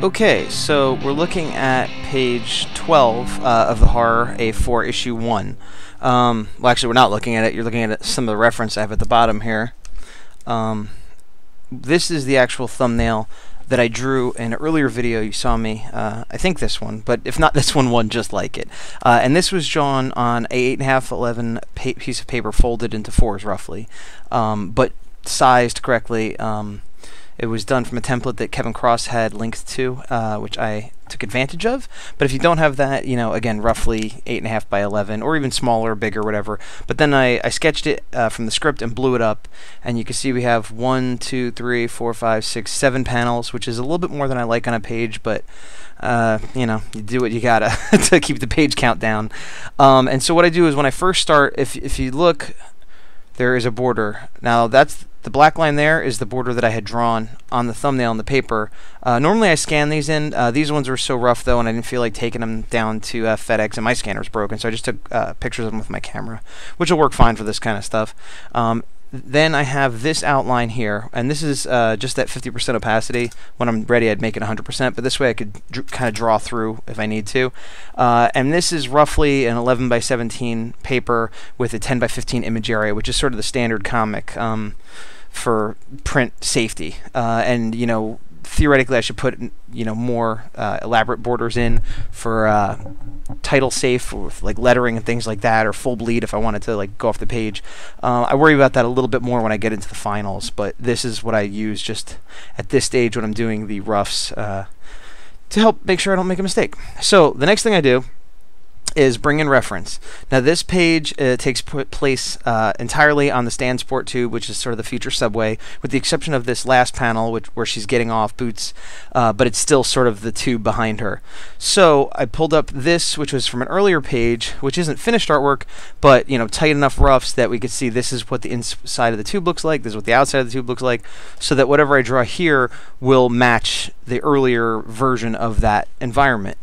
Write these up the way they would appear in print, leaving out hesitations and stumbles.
Okay, so we're looking at page 12 of the Horror A4 issue 1. Well, actually, we're not looking at it. You're looking at some of the reference I have at the bottom here. This is the actual thumbnail that I drew in an earlier video. You saw me, I think this one, but if not this one just like it. And this was drawn on a 8.5 11 piece of paper folded into 4s roughly, but sized correctly. It was done from a template that Kevin Cross had linked to, which I took advantage of. But if you don't have that, you know, again, roughly 8.5 by 11, or even smaller, bigger, whatever. But then I sketched it from the script and blew it up, and you can see we have 1, 2, 3, 4, 5, 6, 7 panels, which is a little bit more than I like on a page, but you know, you do what you gotta to keep the page count down. And so what I do is when I first start, if you look, there is a border. Now that's the black line there is the border that I had drawn on the thumbnail on the paper. Normally I scan these in. These ones were so rough though, and I didn't feel like taking them down to FedEx, and my scanner was broken, so I just took pictures of them with my camera, which will work fine for this kind of stuff. Then I have this outline here, and this is just at 50% opacity. When I'm ready, I'd make it 100%, but this way I could kind of draw through if I need to. And this is roughly an 11 by 17 paper with a 10 by 15 image area, which is sort of the standard comic for print safety. And you know, theoretically I should put, you know, more elaborate borders in for title safe, with like lettering and things like that, or full bleed if I wanted to like go off the page. I worry about that a little bit more when I get into the finals, but this is what I use just at this stage when I'm doing the roughs to help make sure I don't make a mistake. So the next thing I do is bring in reference. Now this page takes place entirely on the Stansport tube, which is sort of the future subway, with the exception of this last panel where she's getting off Boots, but it's still sort of the tube behind her. So I pulled up this, which was from an earlier page, which isn't finished artwork, but you know, tight enough roughs that we could see this is what the inside of the tube looks like, this is what the outside of the tube looks like, so that whatever I draw here will match the earlier version of that environment.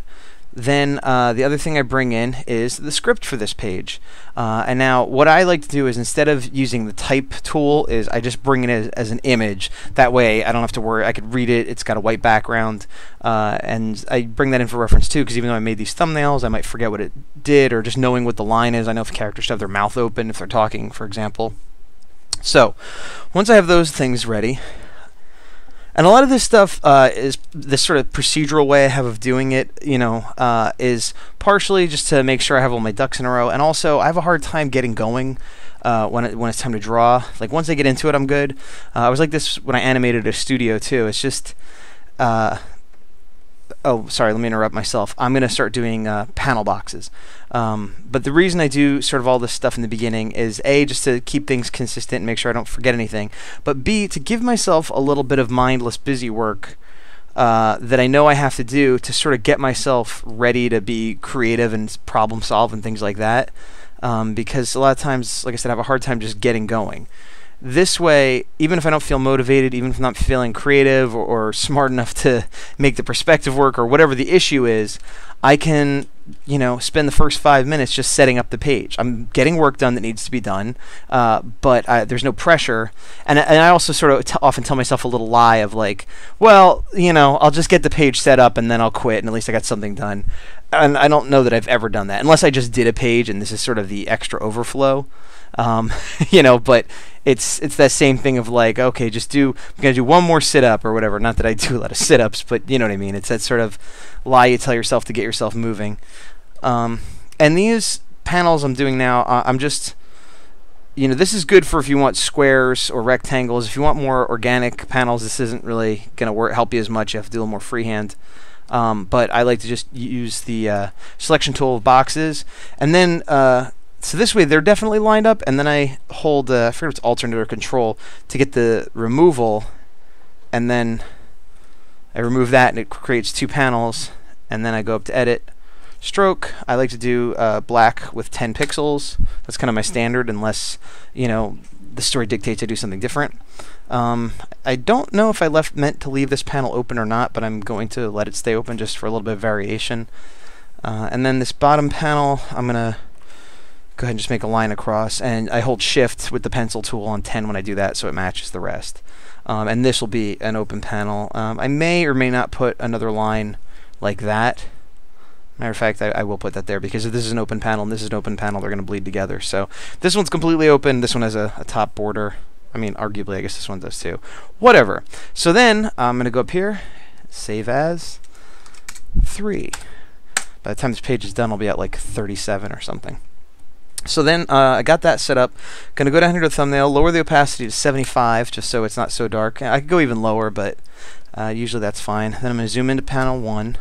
Then the other thing I bring in is the script for this page. And now what I like to do is, instead of using the type tool, is I just bring it as an image. That way I don't have to worry. I could read it. It's got a white background. And I bring that in for reference too, because even though I made these thumbnails, I might forget what it did, or just knowing what the line is. I know if characters have their mouth open if they're talking, for example. So once I have those things ready, and a lot of this stuff is this sort of procedural way I have of doing it, you know, is partially just to make sure I have all my ducks in a row, and also I have a hard time getting going when it's time to draw. Like once I get into it, I'm good. I was like this when I animated a studio too. It's just, oh, sorry, let me interrupt myself. I'm going to start doing panel boxes. But the reason I do sort of all this stuff in the beginning is A, just to keep things consistent and make sure I don't forget anything, but B, to give myself a little bit of mindless busy work that I know I have to do to sort of get myself ready to be creative and problem solve and things like that. Because a lot of times, like I said, I have a hard time just getting going. This way, even if I don't feel motivated, even if I'm not feeling creative or smart enough to make the perspective work, or whatever the issue is, I can, you know, spend the first 5 minutes just setting up the page. I'm getting work done that needs to be done, but there's no pressure. And I also sort of often tell myself a little lie of like, well, you know, I'll just get the page set up and then I'll quit, and at least I got something done. And I don't know that I've ever done that, unless I just did a page and this is sort of the extra overflow. You know, but it's that same thing of like, okay, I'm gonna do one more sit-up or whatever. Not that I do a lot of sit-ups, but you know what I mean. It's that sort of lie you tell yourself to get yourself moving. And these panels I'm doing now, I'm just, you know, this is good for if you want squares or rectangles. If you want more organic panels, this isn't really gonna help you as much. You have to do a little more freehand. But I like to just use the selection tool of boxes, and then so this way they're definitely lined up, and then I hold, I forget if it's alternate or control, to get the removal, and then I remove that and it creates 2 panels, and then I go up to edit, stroke. I like to do black with 10 pixels. That's kind of my standard, unless, you know, the story dictates I do something different. I don't know if I meant to leave this panel open or not, but I'm going to let it stay open just for a little bit of variation. And then this bottom panel, I'm going to go ahead and just make a line across, and I hold shift with the pencil tool on 10 when I do that, so it matches the rest. And this will be an open panel. I may or may not put another line like that. Matter of fact, I will put that there, because if this is an open panel and this is an open panel, they're going to bleed together. So this one's completely open. This one has a top border. I mean, arguably, I guess this one does too. Whatever. So then I'm going to go up here, save as 3. By the time this page is done, I'll be at like 37 or something. So then I got that set up. Going to go down here to the thumbnail, lower the opacity to 75, just so it's not so dark. I could go even lower, but usually that's fine. Then I'm going to zoom into panel 1.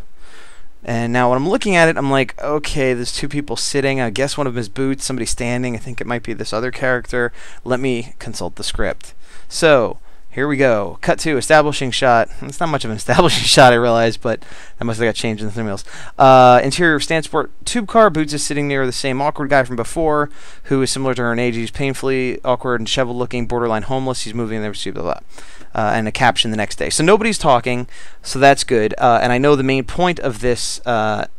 And now when I'm looking at it, I'm like, okay, there's 2 people sitting. I guess one of them is Boots, somebody standing. I think it might be this other character. Let me consult the script. So here we go. Cut to establishing shot. It's not much of an establishing shot, I realize, but that must have got changed in the thumbnails. Interior of Stansport tube car. Boots is sitting near the same awkward guy from before, who is similar to her in age. He's painfully awkward and disheveled looking, borderline homeless. He's moving in there, blah, blah, blah. And a caption the next day. So nobody's talking, so that's good. And I know the main point of this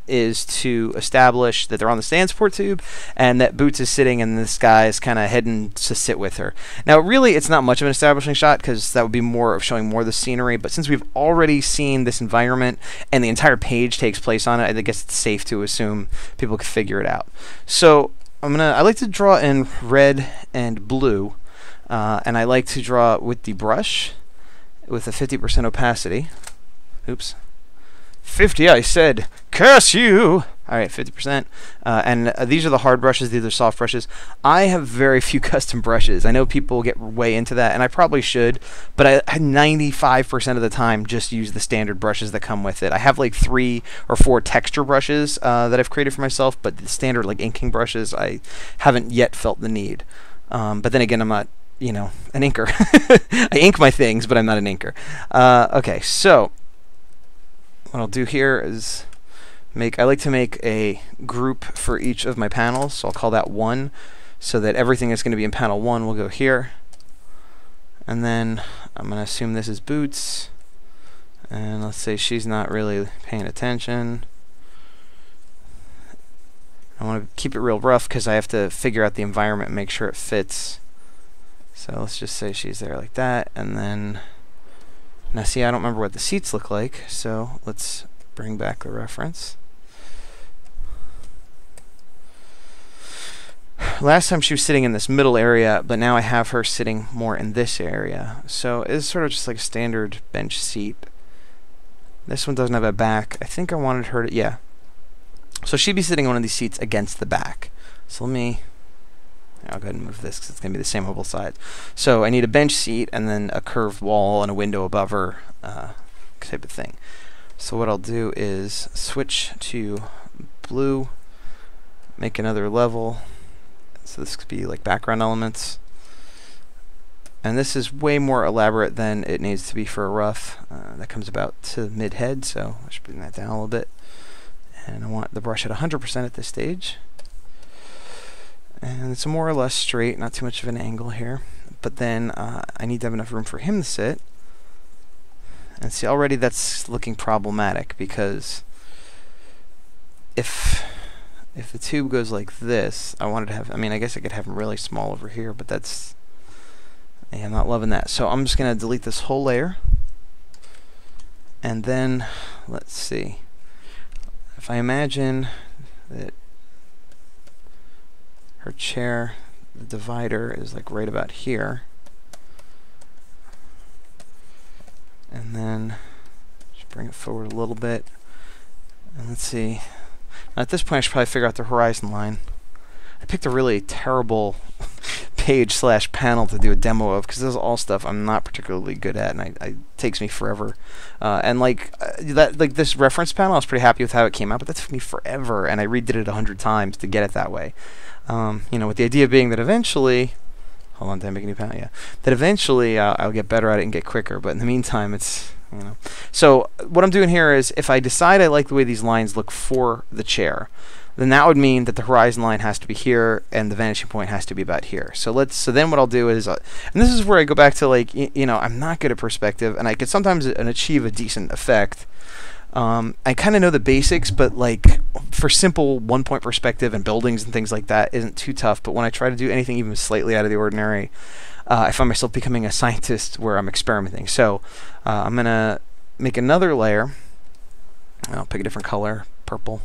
is to establish that they're on the Stansport tube and that Boots is sitting and this guy is kind of heading to sit with her. Now, really, it's not much of an establishing shot because that would be more of showing more of the scenery. But since we've already seen this environment and the entire page takes place on it, I guess it's safe to assume people can figure it out. So I like to draw in red and blue, and I like to draw with the brush with a 50% opacity. Oops. 50, I said. Curse you! Alright, 50%. And these are the hard brushes. These are soft brushes. I have very few custom brushes. I know people get way into that, and I probably should, but I 95% of the time just use the standard brushes that come with it. I have like 3 or 4 texture brushes that I've created for myself, but the standard like inking brushes, I haven't yet felt the need. But then again, I'm not, you know, an inker. I ink my things, but I'm not an inker. Okay, so what I'll do here is I like to make a group for each of my panels, so I'll call that 1, so that everything that's going to be in panel 1 will go here. And then I'm going to assume this is Boots, and let's say she's not really paying attention. I want to keep it real rough because I have to figure out the environment and make sure it fits. So let's just say she's there like that, and then now see, I don't remember what the seats look like, so let's bring back the reference. Last time she was sitting in this middle area, but now I have her sitting more in this area. So it's sort of just like a standard bench seat. This one doesn't have a back. I think I wanted her to, yeah. So she'd be sitting on one of these seats against the back. So I'll go ahead and move this because it's going to be the same on both sides. So I need a bench seat and then a curved wall and a window above her type of thing. So what I'll do is switch to blue, make another level. So this could be like background elements. And this is way more elaborate than it needs to be for a rough. That comes about to mid-head, so I should bring that down a little bit. And I want the brush at 100% at this stage. And it's more or less straight, not too much of an angle here. But then I need to have enough room for him to sit. And see, already that's looking problematic because if the tube goes like this, I wanted to have, I mean, I guess I could have him really small over here, but that's, yeah, I'm not loving that. So I'm just going to delete this whole layer. And then, let's see. If I imagine that her chair, the divider is like right about here. And then just bring it forward a little bit. And let's see. Now at this point I should probably figure out the horizon line. I picked a really terrible page/panel to do a demo of because this is all stuff I'm not particularly good at, and it takes me forever. And like this reference panel, I was pretty happy with how it came out, but that took me forever, and I redid it 100 times to get it that way. You know, with the idea being that eventually, hold on, did I make a new panel? Yeah, that eventually I'll get better at it and get quicker. But in the meantime, it's, you know. So what I'm doing here is, if I decide I like the way these lines look for the chair, then that would mean that the horizon line has to be here and the vanishing point has to be about here. So then what I'll do is, and this is where I go back to, like, you know, I'm not good at perspective, and I could sometimes achieve a decent effect. I kind of know the basics, but like for simple one-point perspective and buildings and things like that isn't too tough. But when I try to do anything even slightly out of the ordinary, I find myself becoming a scientist where I'm experimenting. So I'm going to make another layer. I'll pick a different color, purple.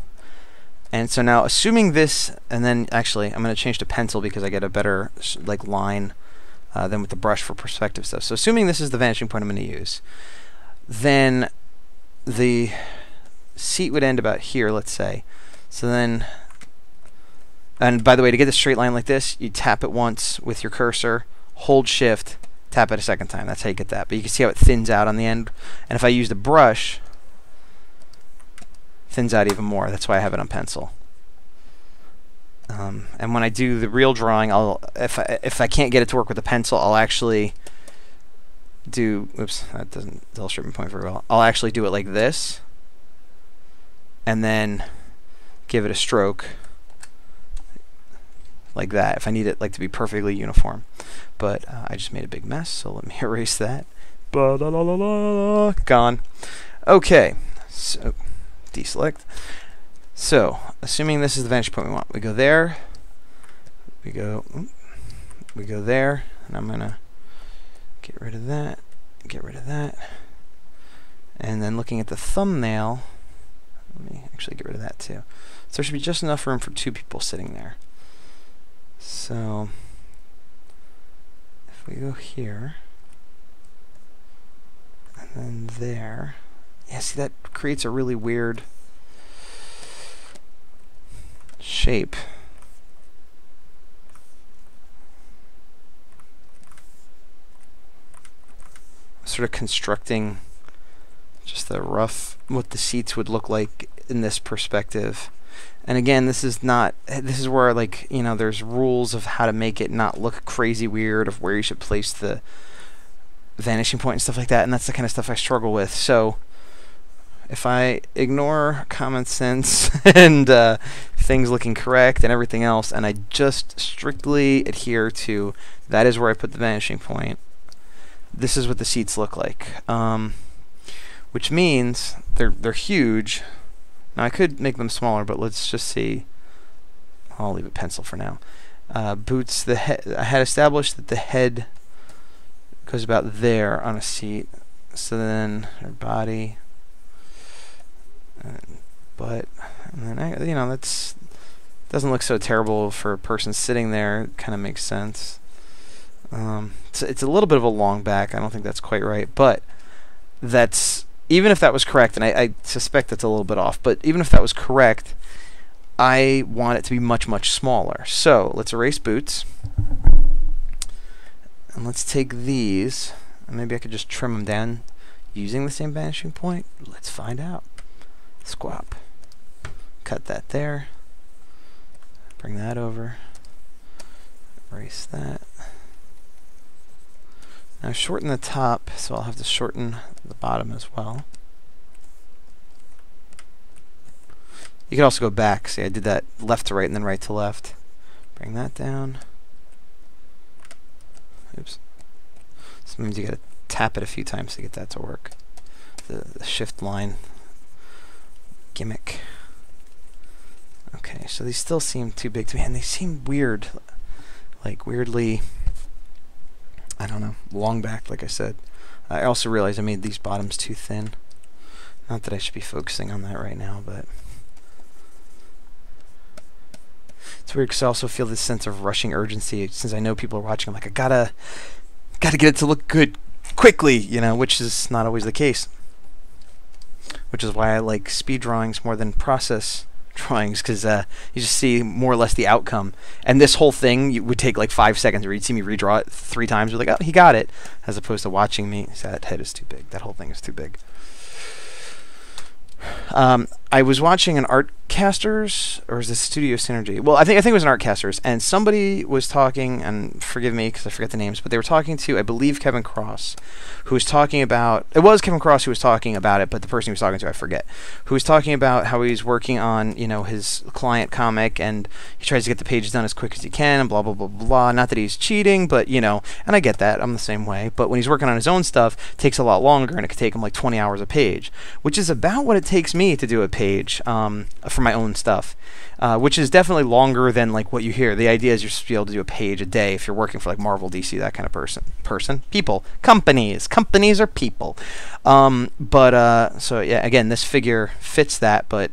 And so now, assuming this, and then actually I'm going to change to pencil because I get a better like line than with the brush for perspective stuff. So assuming this is the vanishing point I'm going to use, then the seat would end about here, let's say. So then, and by the way, to get a straight line like this, you tap it once with your cursor, hold shift, tap it a second time. That's how you get that. But you can see how it thins out on the end. And if I use the brush, thins out even more. That's why I have it on pencil. And when I do the real drawing, if I can't get it to work with the pencil, I'll actually do, oops, that doesn't illustrate my point very well. I'll actually do it like this, and then give it a stroke like that if I need it like to be perfectly uniform. But I just made a big mess, so let me erase that. Gone. Okay, so deselect. So assuming this is the vantage point we want, we go there, we go there, and I'm gonna get rid of that, get rid of that, and then looking at the thumbnail, let me actually get rid of that too. So there should be just enough room for two people sitting there. So if we go here and then there, yeah, see, that creates a really weird shape. Sort of constructing just the rough what the seats would look like in this perspective. And again, this is where, like, you know, there's rules of how to make it not look crazy weird, of where you should place the vanishing point and stuff like that, and that's the kind of stuff I struggle with. So if I ignore common sense and things looking correct and everything else, and I just strictly adhere to that is where I put the vanishing point, this is what the seats look like. Which means they're huge. Now I could make them smaller, but let's just see. I'll leave it pencil for now. Boots, the head. I had established that the head goes about there on a seat. So then her body, and butt, and then you know, that's doesn't look so terrible for a person sitting there. It kind of makes sense. It's a little bit of a long back. I don't think that's quite right, but that's, even if that was correct, and I suspect that's a little bit off, but even if that was correct, I want it to be much, much smaller. So let's erase boots, and let's take these, and maybe I could just trim them down using the same vanishing point. Let's find out. Squap. Cut that there. Bring that over. Erase that. Now shorten the top, so I'll have to shorten the bottom as well. You can also go back. See, I did that left to right and then right to left. Bring that down. Oops. So means you gotta tap it a few times to get that to work. The shift line gimmick. Okay, so these still seem too big to me, and they seem weird. Like, weirdly, I don't know, long back, like I said. I also realized I made these bottoms too thin. Not that I should be focusing on that right now, but it's weird because I also feel this sense of rushing urgency since I know people are watching. I'm like, I gotta get it to look good quickly, you know, which is not always the case. Which is why I like speed drawings more than process drawings, because you just see more or less the outcome. And this whole thing would take like 5 seconds, or you'd see me redraw it 3 times. You're like, oh, he got it, as opposed to watching me. So that head is too big. That whole thing is too big. I was watching an Artcasters, or is this Studio Synergy? Well, I think it was an Artcasters, and somebody was talking, and forgive me because I forget the names, but they were talking to, I believe, Kevin Cross, who was talking about, it was Kevin Cross who was talking about it, but the person he was talking to, I forget, who was talking about how he's working on, you know, his client comic, and he tries to get the pages done as quick as he can, and blah, blah, blah, blah. Not that he's cheating, but, you know, and I get that, I'm the same way, but when he's working on his own stuff, it takes a lot longer, and it could take him like 20 hours a page, which is about what it takes me to do a page for my own stuff, which is definitely longer than like what you hear. The idea is you're supposed to be able to do a page a day if you're working for like Marvel, DC, that kind of people, companies are people. So yeah, again, this figure fits that, but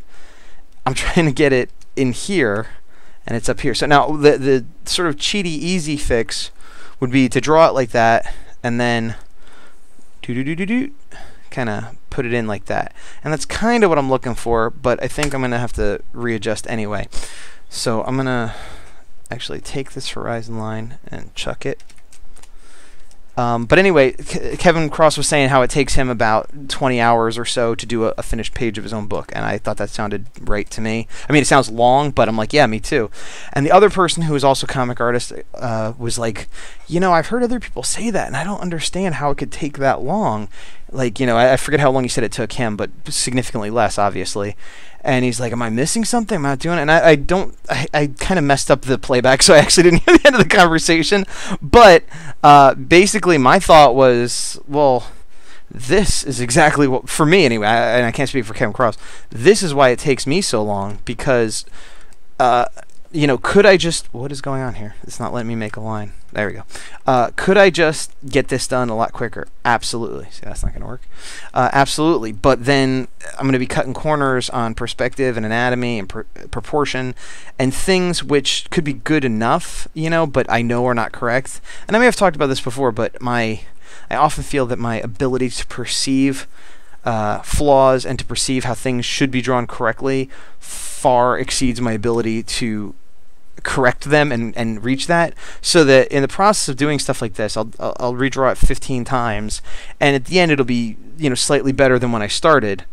I'm trying to get it in here, and it's up here. So now the sort of cheaty easy fix would be to draw it like that, and then kind of put it in like that. And that's kind of what I'm looking for, but I think I'm going to have to readjust anyway. So I'm going to actually take this horizon line and chuck it. But anyway, Kevin Cross was saying how it takes him about 20 hours or so to do a finished page of his own book, and I thought that sounded right to me. I mean, it sounds long, but I'm like, yeah, me too. And the other person who is also a comic artist was like, you know, I've heard other people say that, and I don't understand how it could take that long. Like, you know, I forget how long he said it took him, but significantly less, obviously. And he's like, am I missing something? Am I not doing it? And I kind of messed up the playback, so I actually didn't hear the end of the conversation. But basically my thought was, well, this is exactly what, for me anyway, and I can't speak for Kevin Cross, this is why it takes me so long, because, you know, could I just, what is going on here? It's not letting me make a line. There we go. Could I just get this done a lot quicker? Absolutely. See, that's not going to work. Absolutely. But then I'm going to be cutting corners on perspective and anatomy and proportion and things which could be good enough, you know, but I know are not correct. And I may have talked about this before, but I often feel that my ability to perceive flaws and to perceive how things should be drawn correctly far exceeds my ability to correct them and reach that, so that in the process of doing stuff like this, I'll redraw it 15 times, and at the end it'll be, you know, slightly better than when I started,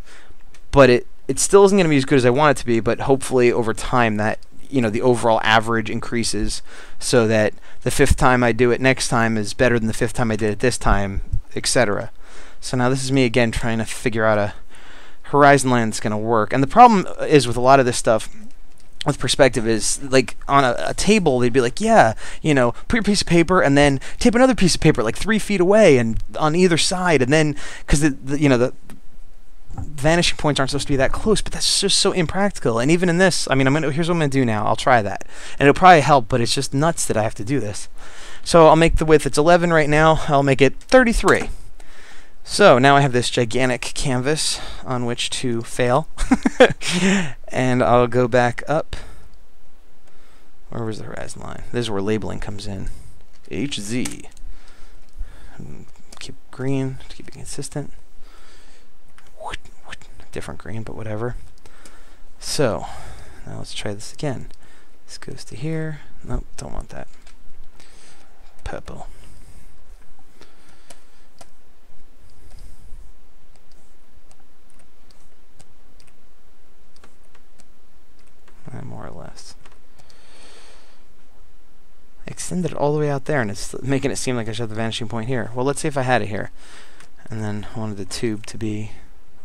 but it still isn't going to be as good as I want it to be, but hopefully over time that, you know, the overall average increases, so that the 5th time I do it next time is better than the 5th time I did it this time, etc. So now this is me again trying to figure out a horizon line that's going to work. And the problem is with a lot of this stuff with perspective is, like, on a table they'd be like, yeah, you know, put your piece of paper and then tape another piece of paper like 3 feet away and on either side, and then, because you know, the vanishing points aren't supposed to be that close, but that's just so impractical. And even in this, I mean, here's what I'm going to do now. I'll try that, and it'll probably help, but it's just nuts that I have to do this. So I'll make the width, it's 11 right now, I'll make it 33. So now I have this gigantic canvas on which to fail. And I'll go back up. Where was the horizon line? This is where labeling comes in. HZ. Keep green to keep it consistent. Different green, but whatever. So now let's try this again. This goes to here. Nope, don't want that. Purple. More or less. I extended it all the way out there, and it's making it seem like I should have the vanishing point here. Well, let's see if I had it here. And then I wanted the tube to be,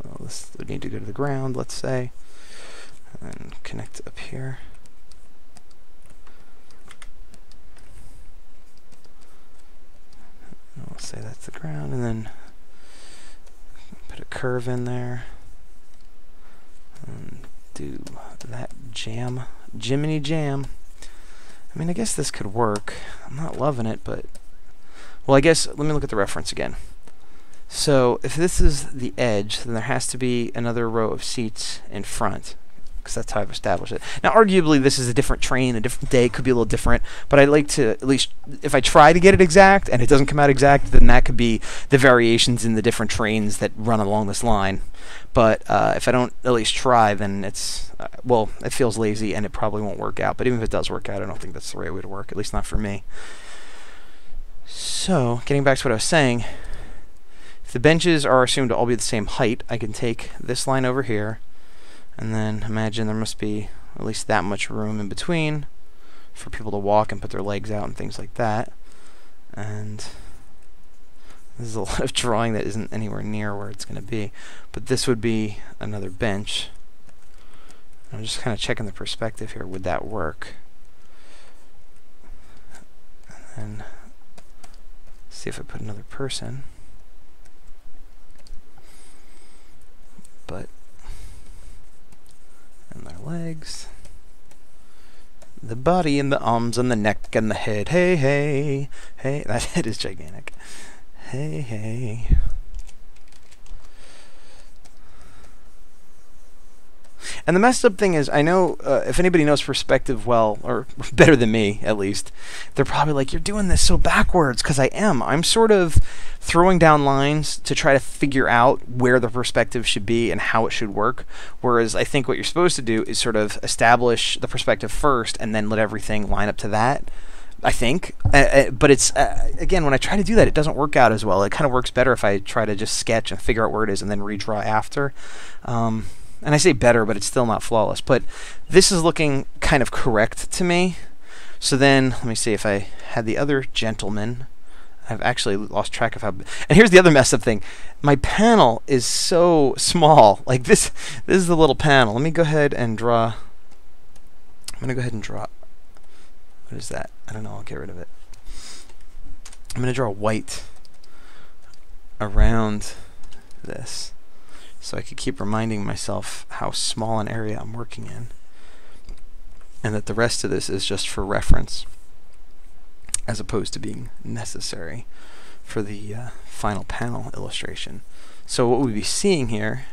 well, this would need to go to the ground, let's say, and then connect up here. And we'll say that's the ground, and then put a curve in there. And do that Jiminy Jam. I mean, I guess this could work. I'm not loving it, but, well, I guess, let me look at the reference again. So if this is the edge, then there has to be another row of seats in front, because that's how I've established it. Now, arguably, this is a different train, a different day, could be a little different, but I'd like to, at least, if I try to get it exact, and it doesn't come out exact, then that could be the variations in the different trains that run along this line. But if I don't at least try, then it's, well, it feels lazy, and it probably won't work out. But even if it does work out, I don't think that's the right way to work, at least not for me. So, getting back to what I was saying, if the benches are assumed to all be the same height, I can take this line over here, and then imagine there must be at least that much room in between for people to walk and put their legs out and things like that. And this is a lot of drawing that isn't anywhere near where it's going to be. But this would be another bench. I'm just kind of checking the perspective here. Would that work? And then see if I put another person. But legs, the body and the arms and the neck and the head. Hey, hey, hey. That head is gigantic. Hey, hey. And the messed up thing is, I know if anybody knows perspective well, or better than me at least, they're probably like, you're doing this so backwards, because I am. I'm sort of throwing down lines to try to figure out where the perspective should be and how it should work, whereas I think what you're supposed to do is sort of establish the perspective first and then let everything line up to that. I think, but it's again, when I try to do that, it doesn't work out as well. It kind of works better if I try to just sketch and figure out where it is and then redraw after. And I say better, but it's still not flawless. But this is looking kind of correct to me. So then, let me see if I had the other gentleman. I've actually lost track of how... And here's the other messed up thing. My panel is so small. Like this is the little panel. Let me go ahead and draw... I'm going to go ahead and draw... What is that? I don't know. I'll get rid of it. I'm going to draw white around this, so I could keep reminding myself how small an area I'm working in, and that the rest of this is just for reference, as opposed to being necessary for the final panel illustration. So what we'll be seeing here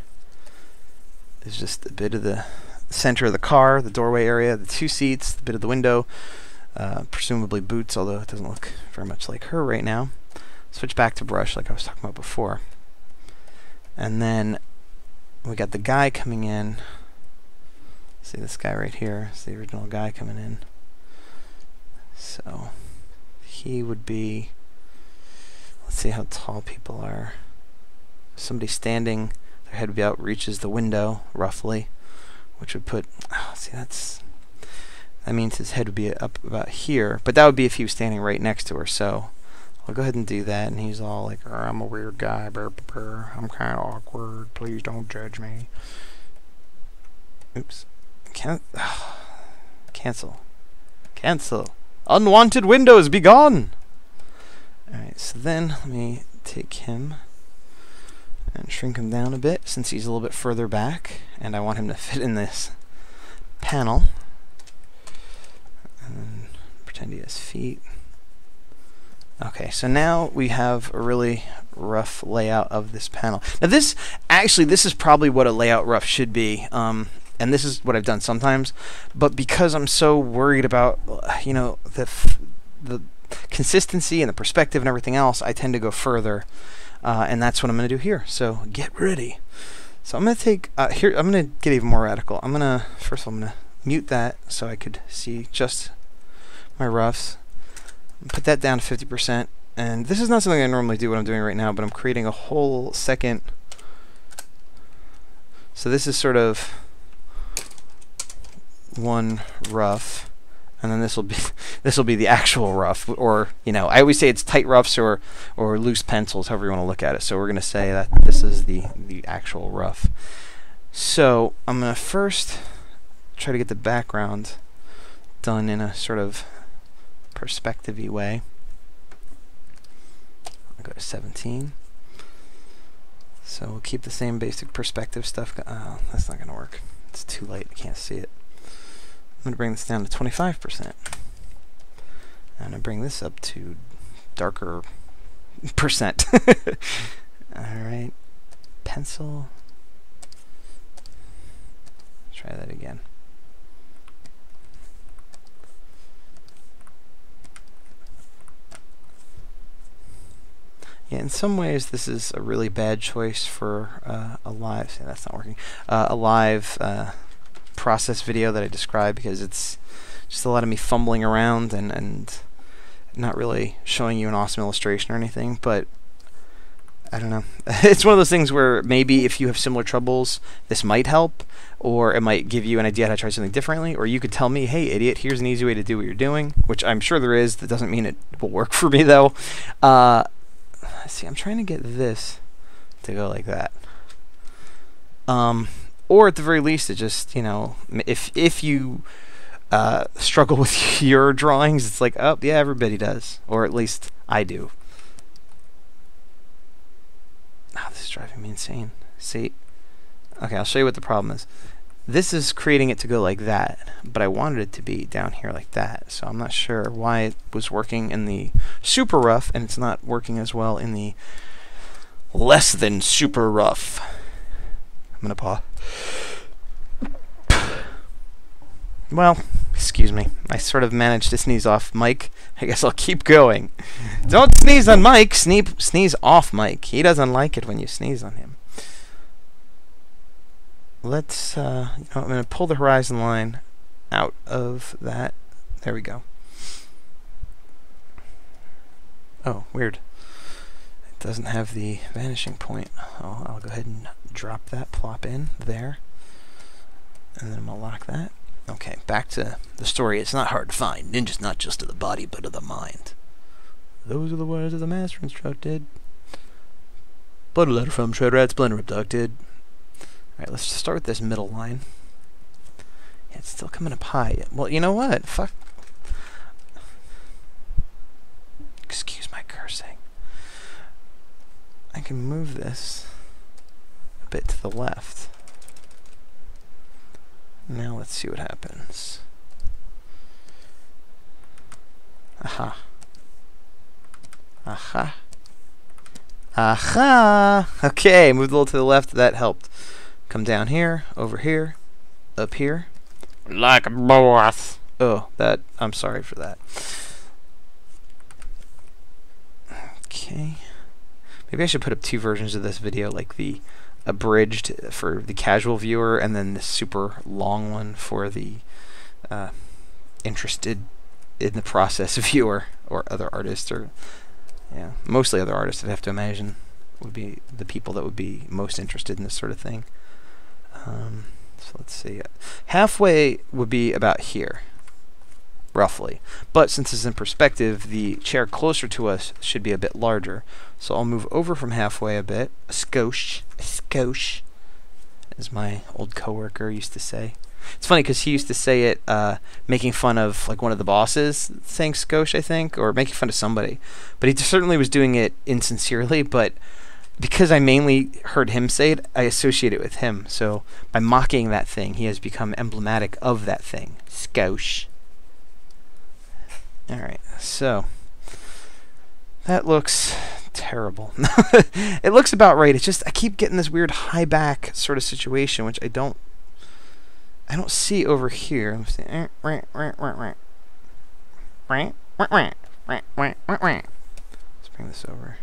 is just a bit of the center of the car, the doorway area, the two seats, a bit of the window, presumably Boots, although it doesn't look very much like her right now. Switch back to brush like I was talking about before. And then we got the guy coming in. See this guy right here? It's the original guy coming in. So he would be, let's see how tall people are. Somebody standing, their head would be out, reaches the window roughly, which would put, oh, see that means his head would be up about here, but that would be if he was standing right next to her. So I'll go ahead and do that, and he's all like, oh, I'm a weird guy, burr, burr. I'm kind of awkward, please don't judge me. Oops. Cancel. Unwanted windows, be gone! Alright, so then let me take him and shrink him down a bit, since he's a little bit further back, and I want him to fit in this panel. And then pretend he has feet. Okay, so now we have a really rough layout of this panel. Now this is probably what a layout rough should be, and this is what I've done sometimes, but because I'm so worried about, you know, the consistency and the perspective and everything else, I tend to go further, and that's what I'm going to do here. So get ready. So I'm going to take, here, I'm going to get even more radical. First of all, I'm going to mute that so I could see just my roughs. Put that down to 50%, and this is not something I normally do what I'm doing right now, but I'm creating a whole second. So this is sort of one rough, and then this will be the actual rough, or you know, I always say it's tight roughs or loose pencils, however you want to look at it. So we're going to say that this is the actual rough. So I'm going to first try to get the background done in a sort of perspective-y way. I'll go to 17. So we'll keep the same basic perspective stuff. That's not going to work. It's too light. I can't see it. I'm going to bring this down to 25%. I'm going to bring this up to darker percent. Alright. Pencil. Try that again. Yeah, in some ways this is a really bad choice for a live, see, that's not working, a live process video that I described, because it's just a lot of me fumbling around and not really showing you an awesome illustration or anything, but I don't know. It's one of those things where maybe if you have similar troubles, this might help, or it might give you an idea how to try something differently, or you could tell me, hey idiot, here's an easy way to do what you're doing, which I'm sure there is. That doesn't mean it will work for me though. See, I'm trying to get this to go like that. Or at the very least, it just, you know, if you struggle with your drawings, it's like, oh, yeah, everybody does. Or at least I do. Oh, this is driving me insane. See? Okay, I'll show you what the problem is. This is creating it to go like that, but I wanted it to be down here like that, so I'm not sure why it was working in the super rough and it's not working as well in the less than super rough. I'm gonna pause. Well, excuse me. I sort of managed to sneeze off Mike. I guess I'll keep going. Don't sneeze on Mike. Sneeze off Mike. He doesn't like it when you sneeze on him. Let's, I'm going to pull the horizon line out of that. There we go. Oh, weird. It doesn't have the vanishing point. Oh, I'll go ahead and drop that plop in there. And then I'm going to lock that. Okay, back to the story. It's not hard to find. Ninja's not just of the body, but of the mind. Those are the words of the master instructed. But a letter from Shredder Splinter abducted. Alright, let's just start with this middle line. Yeah, it's still coming up high. Well, you know what? Fuck. Excuse my cursing. I can move this a bit to the left. Now let's see what happens. Aha. Aha. Aha! Okay, moved a little to the left. That helped. Come down here, over here, up here. Like a boss. Oh, that. I'm sorry for that. Okay. Maybe I should put up two versions of this video, like the abridged for the casual viewer, and then the super long one for the interested in the process viewer, or other artists, or yeah, mostly other artists. I'd have to imagine would be the people that would be most interested in this sort of thing. So let's see. Halfway would be about here, roughly. But since it's in perspective, the chair closer to us should be a bit larger. So I'll move over from halfway a bit. A skosh, as my old coworker used to say. It's funny because he used to say it making fun of like one of the bosses saying skosh, I think, or making fun of somebody. But he certainly was doing it insincerely, but because I mainly heard him say it, I associate it with him. So by mocking that thing, he has become emblematic of that thing. Skosh. Alright, so that looks terrible. It looks about right. It's just I keep getting this weird high back sort of situation, which I don't see over here. Let's bring this over.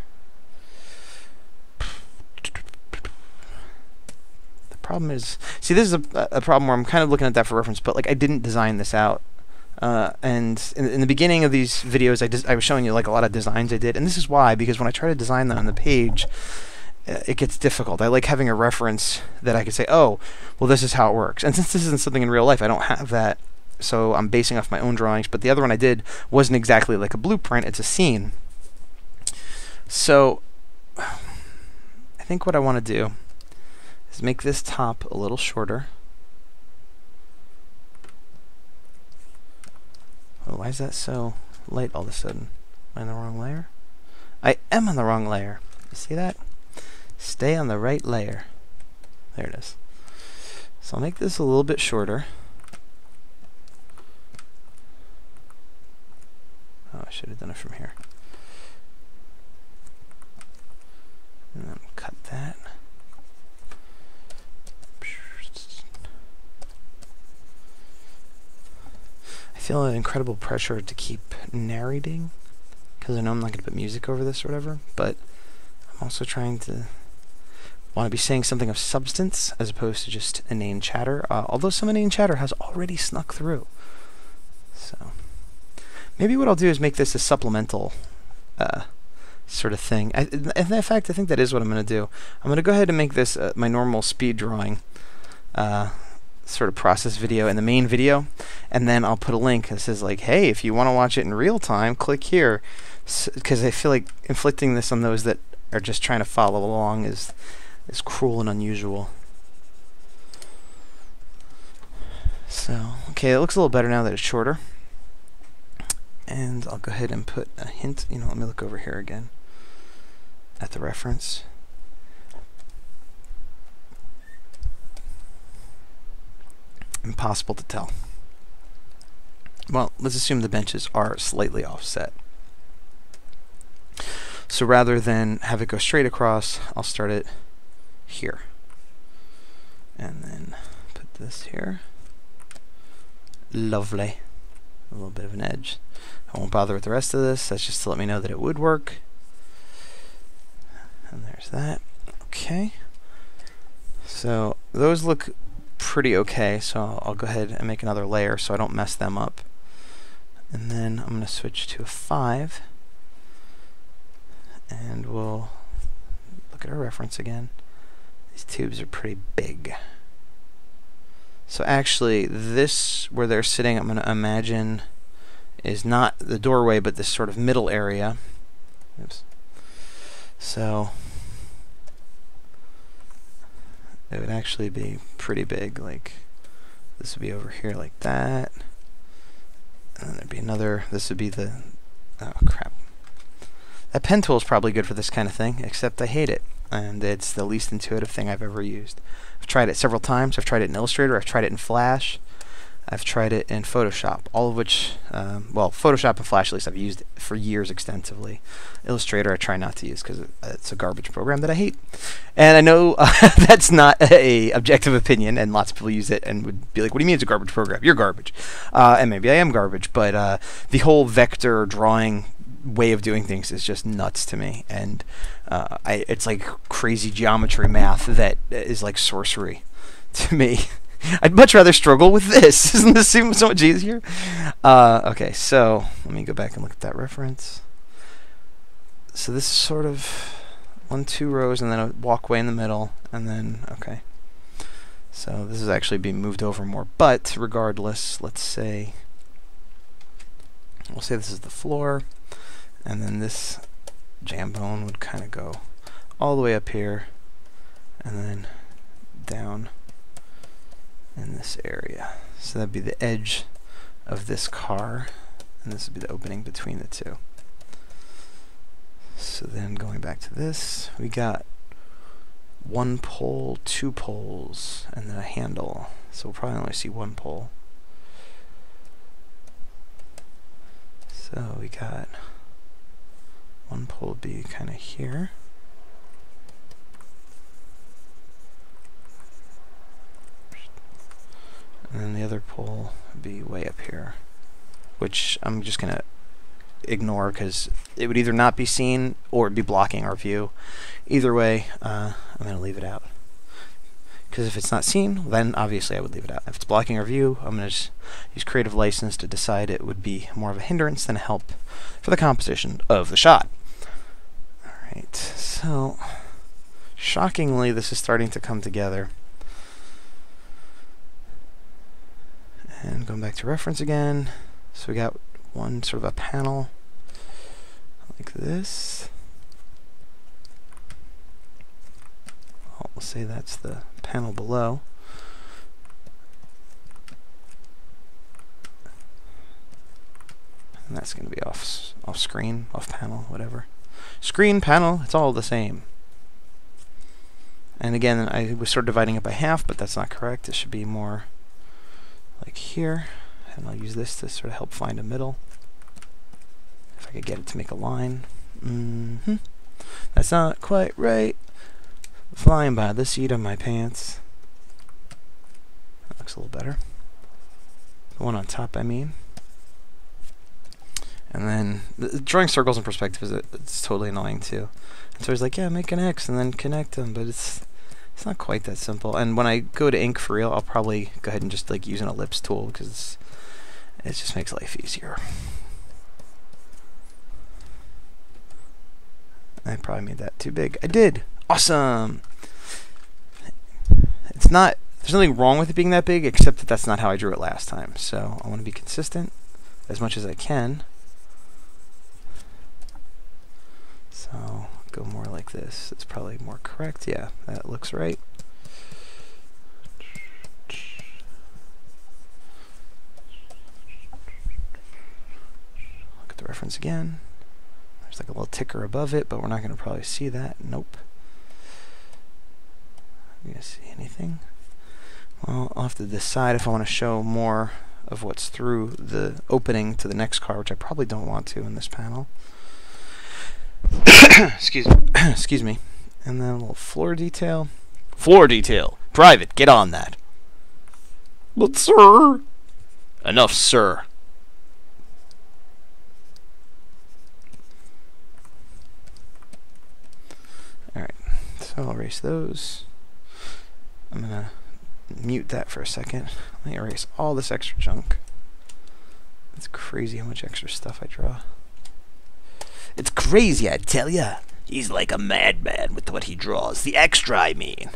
The problem is, see, this is a problem where I'm kind of looking at that for reference, but like I didn't design this out. And in the beginning of these videos, I was showing you like a lot of designs I did, and this is why, because when I try to design that on the page, it gets difficult. I like having a reference that I could say, oh, well, this is how it works. And since this isn't something in real life, I don't have that, so I'm basing off my own drawings. But the other one I did wasn't exactly like a blueprint, it's a scene. So I think what I want to do is make this top a little shorter. Oh, why is that so light all of a sudden? Am I on the wrong layer? I am on the wrong layer. You see that? Stay on the right layer. There it is. So I'll make this a little bit shorter. Oh, I should have done it from here. And then cut that. I feel an incredible pressure to keep narrating, because I know I'm not going to put music over this or whatever, but I'm also trying to want to be saying something of substance as opposed to just inane chatter, although some inane chatter has already snuck through. So maybe what I'll do is make this a supplemental sort of thing. In fact, I think that is what I'm going to do. I'm going to go ahead and make this my normal speed drawing sort of process video in the main video, and then I'll put a link that says like, hey, if you want to watch it in real time, click here, because I feel like inflicting this on those that are just trying to follow along is cruel and unusual. So, okay, it looks a little better now that it's shorter. And I'll go ahead and put a hint, let me look over here again at the reference. impossible to tell. Well, let's assume the benches are slightly offset. So rather than have it go straight across, I'll start it here. And then put this here. Lovely. A little bit of an edge. I won't bother with the rest of this. That's just to let me know that it would work. And there's that. Okay. So those look pretty okay. So I'll go ahead and make another layer so I don't mess them up. And then I'm going to switch to a 5. And we'll look at our reference again. These tubes are pretty big. So actually, this, where they're sitting, I'm going to imagine, is not the doorway, but this sort of middle area. Oops. So it would actually be pretty big. Like, this would be over here like that. And then there'd be another, this would be the, oh crap. That pen tool is probably good for this kind of thing, except I hate it. And it's the least intuitive thing I've ever used. I've tried it several times. I've tried it in Illustrator. I've tried it in Flash. I've tried it in Photoshop. All of which, well, Photoshop and Flash at least I've used for years extensively. Illustrator I try not to use because it's a garbage program that I hate. And I know that's not a objective opinion, and lots of people use it and would be like, what do you mean it's a garbage program? You're garbage. And maybe I am garbage, but the whole vector drawing way of doing things is just nuts to me, and it's like crazy geometry math that is like sorcery to me. I'd much rather struggle with this. Doesn't this seem so much easier? Okay, so let me go back and look at that reference. So this is sort of 1, 2 rows and then a walkway in the middle, and then okay. So this is actually being moved over more, but regardless, let's say we'll say this is the floor. And then this jambone would kind of go all the way up here and then down in this area. So that'd be the edge of this car, and this would be the opening between the two. So then going back to this, we got 1 pole, 2 poles, and then a handle. So we'll probably only see 1 pole. So we got 1 pole would be kind of here. And then the other pole would be way up here, which I'm just going to ignore because it would either not be seen or it'd be blocking our view. Either way, I'm going to leave it out. Because if it's not seen, then obviously I would leave it out. If it's blocking our view, I'm going to just use creative license to decide it would be more of a hindrance than a help for the composition of the shot. Alright, so shockingly this is starting to come together. And going back to reference again, so we got one sort of a panel like this. We'll say that's the panel below. And that's going to be off screen, off panel, whatever. Screen, panel, it's all the same. And again, I was sort of dividing it by half, but that's not correct. It should be more like here. And I'll use this to sort of help find a middle. If I could get it to make a line. That's not quite right. Flying by the seat of my pants. That looks a little better. The one on top, I mean. And then drawing circles in perspective is it's totally annoying too. And so I was like, yeah, make an X and then connect them, but it's not quite that simple. And when I go to ink for real, I'll probably go ahead and just like use an ellipse tool because it just makes life easier. I probably made that too big. I did. Awesome. It's not. There's nothing wrong with it being that big, except that that's not how I drew it last time. So I want to be consistent as much as I can. So go more like this. It's probably more correct. Yeah, that looks right. Look at the reference again. There's like a little ticker above it, but we're not going to probably see that. Nope. Are you going to see anything? Well, I'll have to decide if I want to show more of what's through the opening to the next car, which I probably don't want to in this panel. Excuse me. Excuse me. And then a little floor detail. Floor detail. Private, get on that. But sir. Enough, sir. Alright, so I'll erase those. I'm gonna mute that for a second. Let me erase all this extra junk. It's crazy how much extra stuff I draw. It's crazy, I tell ya. He's like a madman with what he draws. The extra, I mean.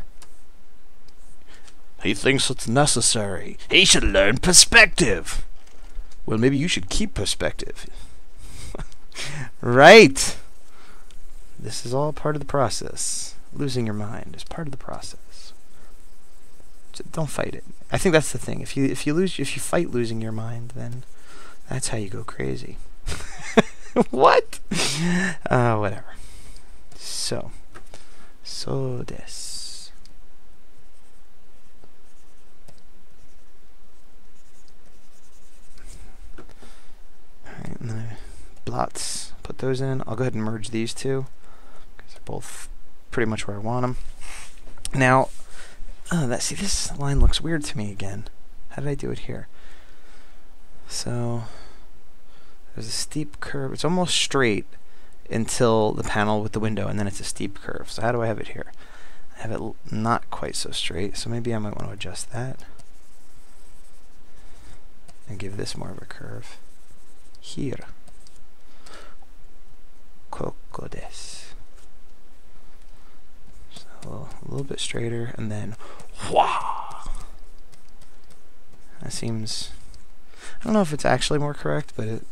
He thinks it's necessary. He should learn perspective. Well, maybe you should keep perspective. Right. This is all part of the process. Losing your mind is part of the process. Just don't fight it. I think that's the thing. If you fight losing your mind, then that's how you go crazy. What? Whatever. So this. Alright, and then I blots, put those in. I'll go ahead and merge these two, because they're both pretty much where I want them. Now, see, this line looks weird to me again. How did I do it here? So, there's a steep curve. It's almost straight until the panel with the window, and then it's a steep curve. So how do I have it here? I have it not quite so straight, so maybe I might want to adjust that and give this more of a curve. Here. Coco des. So a little bit straighter, and then wah! That seems... I don't know if it's actually more correct, but it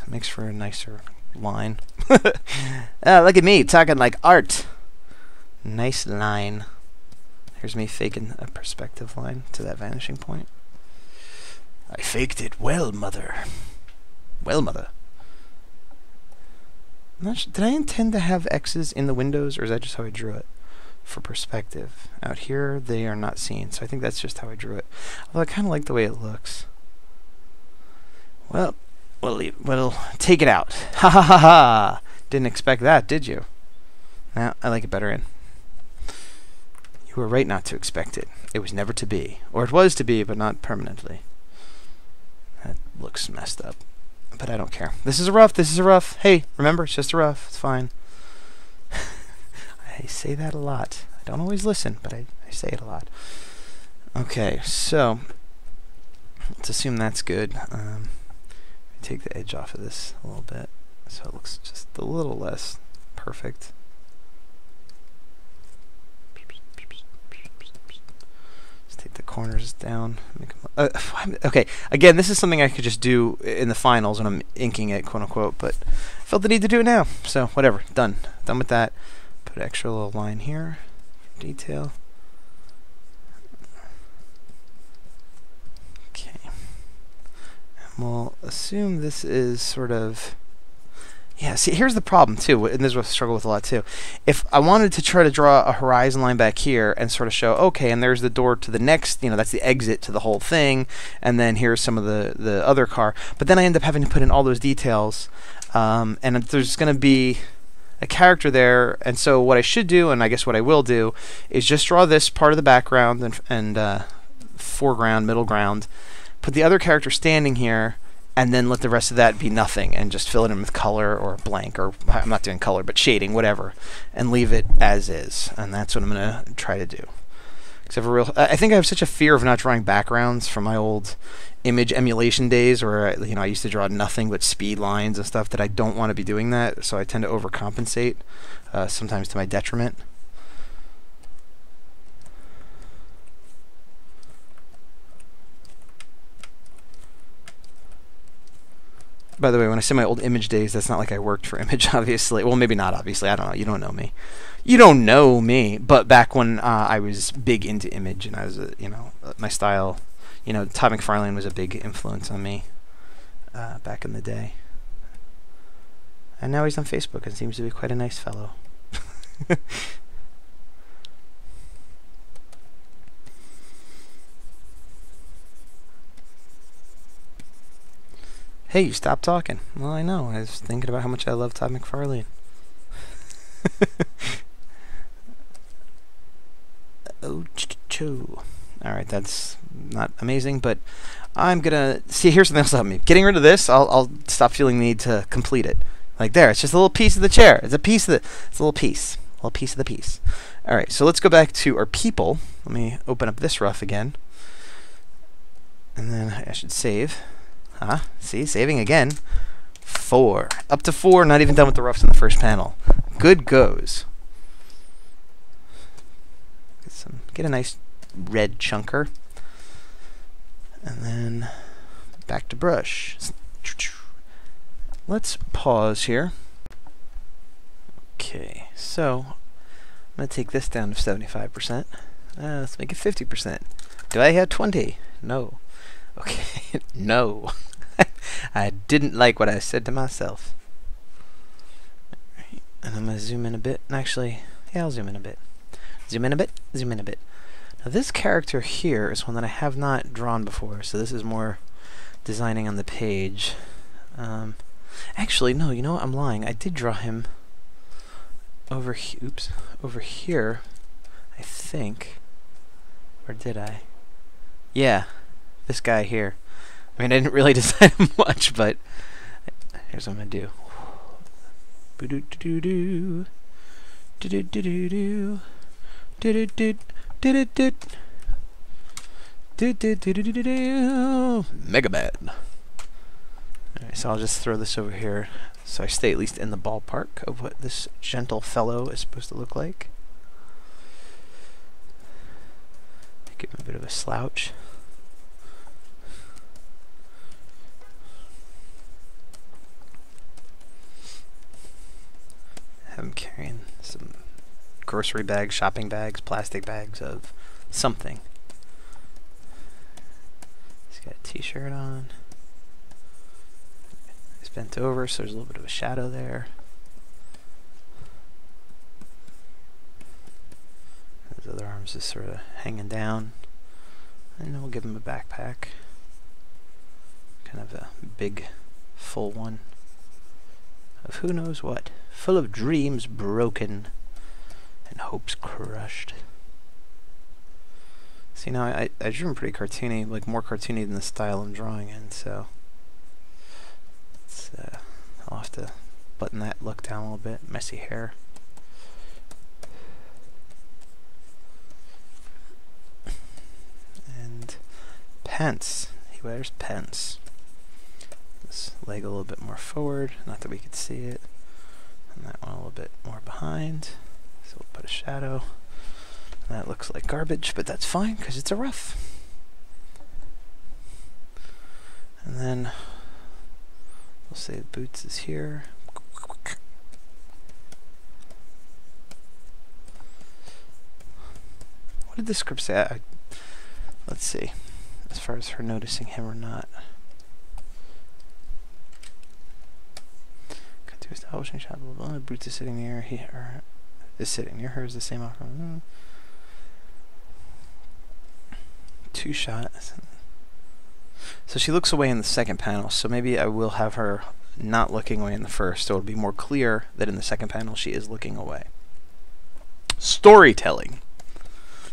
makes for a nicer line. Look at me, talking like art. Nice line. Here's me faking a perspective line to that vanishing point. I faked it well, mother. Well, mother. I'm not sure, did I intend to have X's in the windows, or is that just how I drew it? For perspective. Out here, they are not seen, so I think that's just how I drew it. Although I kind of like the way it looks. Well, we'll take it out. Ha ha ha ha! Didn't expect that, did you? Now, I like it better in. You were right not to expect it. It was never to be. Or it was to be, but not permanently. That looks messed up. But I don't care. This is a rough, this is a rough. Hey, remember, it's just a rough. It's fine. I say that a lot. I don't always listen, but I say it a lot. Okay, so let's assume that's good. Take the edge off of this a little bit so it looks just a little less perfect. Let's take the corners down. Make them, okay, again, this is something I could just do in the finals when I'm inking it, quote unquote, but I felt the need to do it now. So whatever, done with that. Put an extra little line here for detail. We'll assume this is sort of... Yeah, see, here's the problem, too, and this is what I struggle with a lot, too. If I wanted to try to draw a horizon line back here and sort of show, okay, and there's the door to the next, that's the exit to the whole thing, and then here's some of the other car, but then I end up having to put in all those details, and there's going to be a character there, and so what I should do, and I guess what I will do, is just draw this part of the background and foreground, middle ground, put the other character standing here, and then let the rest of that be nothing, and just fill it in with color or blank, or I'm not doing color, but shading, whatever, and leave it as is. And that's what I'm going to try to do. I think I have such a fear of not drawing backgrounds from my old image emulation days, where I used to draw nothing but speed lines and stuff, that I don't want to be doing that. So I tend to overcompensate, sometimes to my detriment. By the way, when I say my old image days, that's not like I worked for Image, obviously. Well, maybe not, obviously. I don't know. You don't know me. You don't know me. But back when I was big into Image, and I was, my style, Todd McFarlane was a big influence on me back in the day. And now he's on Facebook and seems to be quite a nice fellow. Hey, you stopped talking. Well, I know. I was thinking about how much I love Todd McFarlane. Oh, cho. Alright, that's not amazing, but I'm gonna... See, here's something else about me. Getting rid of this, I'll stop feeling the need to complete it. Like there, it's just a little piece of the chair. It's a piece of the... It's a little piece. A little piece of the piece. Alright, so let's go back to our people. Let me open up this rough again. And then I should save. See, saving again. 4. Up to 4, not even done with the roughs in the first panel. Good goes. Get a nice red chunker. And then back to brush. Let's pause here. Okay, so I'm going to take this down to 75%. Let's make it 50%. Do I have 20? No. Okay, no. I didn't like what I said to myself. Right. And I'm going to zoom in a bit. Actually, yeah, I'll zoom in a bit. Zoom in a bit, zoom in a bit. Now this character here is one that I have not drawn before, so this is more designing on the page. Actually, no, you know what? I'm lying. I did draw him over here, I think. Or did I? Yeah, this guy here. I mean, I didn't really design him much, but here's what I'm gonna do. Boo-doo-doo-doo-doo. Do-do-do-do-do. Mega Man. Alright, so I'll just throw this over here so I stay at least in the ballpark of what this gentle fellow is supposed to look like. Give him a bit of a slouch. Have him carrying some grocery bags, shopping bags, plastic bags of something. He's got a t-shirt on. He's bent over, so there's a little bit of a shadow there. His other arm's just sort of hanging down. And then we'll give him a backpack. Kind of a big, full one. Of who knows what. Full of dreams broken. And hopes crushed. See, now I drew him pretty cartoony, like more cartoony than the style I'm drawing in, so it's, I'll have to button that look down a little bit. Messy hair. And pants. He wears pants. This leg a little bit more forward, not that we could see it. And that one a little bit more behind. So we'll put a shadow. That looks like garbage, but that's fine because it's a rough. And then we'll say the boots is here. What did the script say? Let's see. As far as her noticing him or not. Cut to establishing shot. The boots is sitting near here. Is sitting near her is the same offer. 2 shots. So she looks away in the second panel, so maybe I will have her not looking away in the first, so it'll be more clear that in the second panel she is looking away. Storytelling.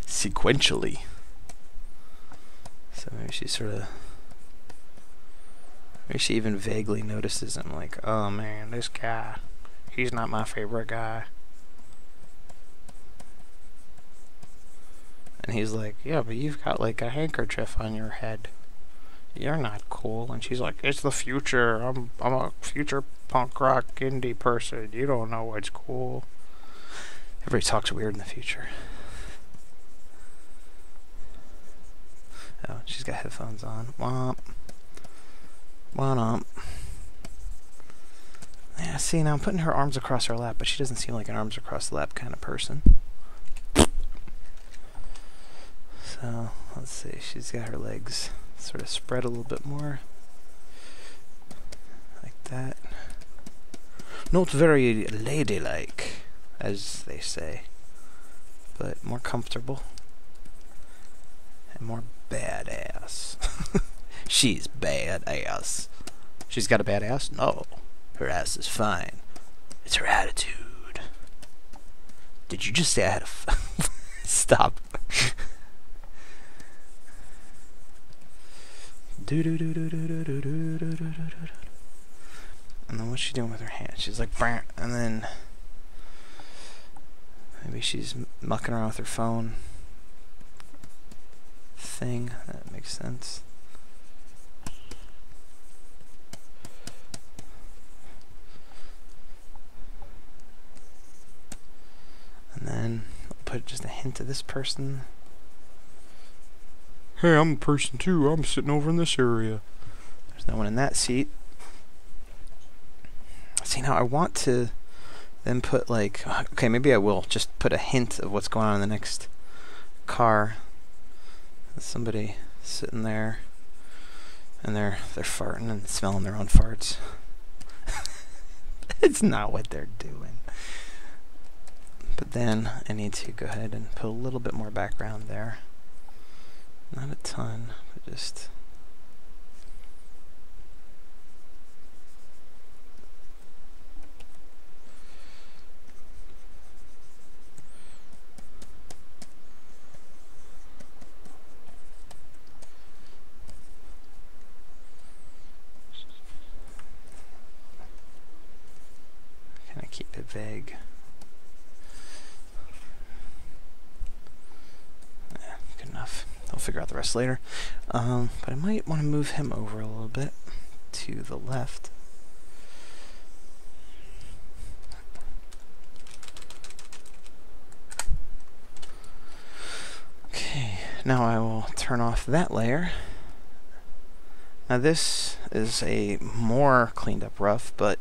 Sequentially. So maybe she sort of... Maybe she even vaguely notices him, like, oh man, this guy, he's not my favorite guy. And he's like, yeah, but you've got like a handkerchief on your head. You're not cool. And she's like, it's the future. I'm a future punk rock indie person. You don't know what's cool. Everybody talks weird in the future. Oh, she's got headphones on. Womp. Womp. Yeah, see, now I'm putting her arms across her lap, but she doesn't seem like an arms across the lap kind of person. So, let's see, she's got her legs sort of spread a little bit more. Like that. Not very ladylike, as they say, but more comfortable. And more badass. She's badass. She's got a bad ass? No. Her ass is fine. It's her attitude. Did you just say I had a stop. And then what's she doing with her hand? She's like, Brr, and then maybe she's mucking around with her phone thing. That makes sense. And then I'll put just a hint of this person. Hey, I'm a person too. I'm sitting over in this area. There's no one in that seat. See, now I want to then put like, okay, maybe I will just put a hint of what's going on in the next car. There's somebody sitting there, and they're farting and smelling their own farts. It's not what they're doing. But then I need to go ahead and put a little bit more background there. Not a ton, but just kind of keep it vague. Good enough. I'll figure out the rest later. But I might want to move him over a little bit to the left. Okay, now I will turn off that layer. Now this is a more cleaned up rough, but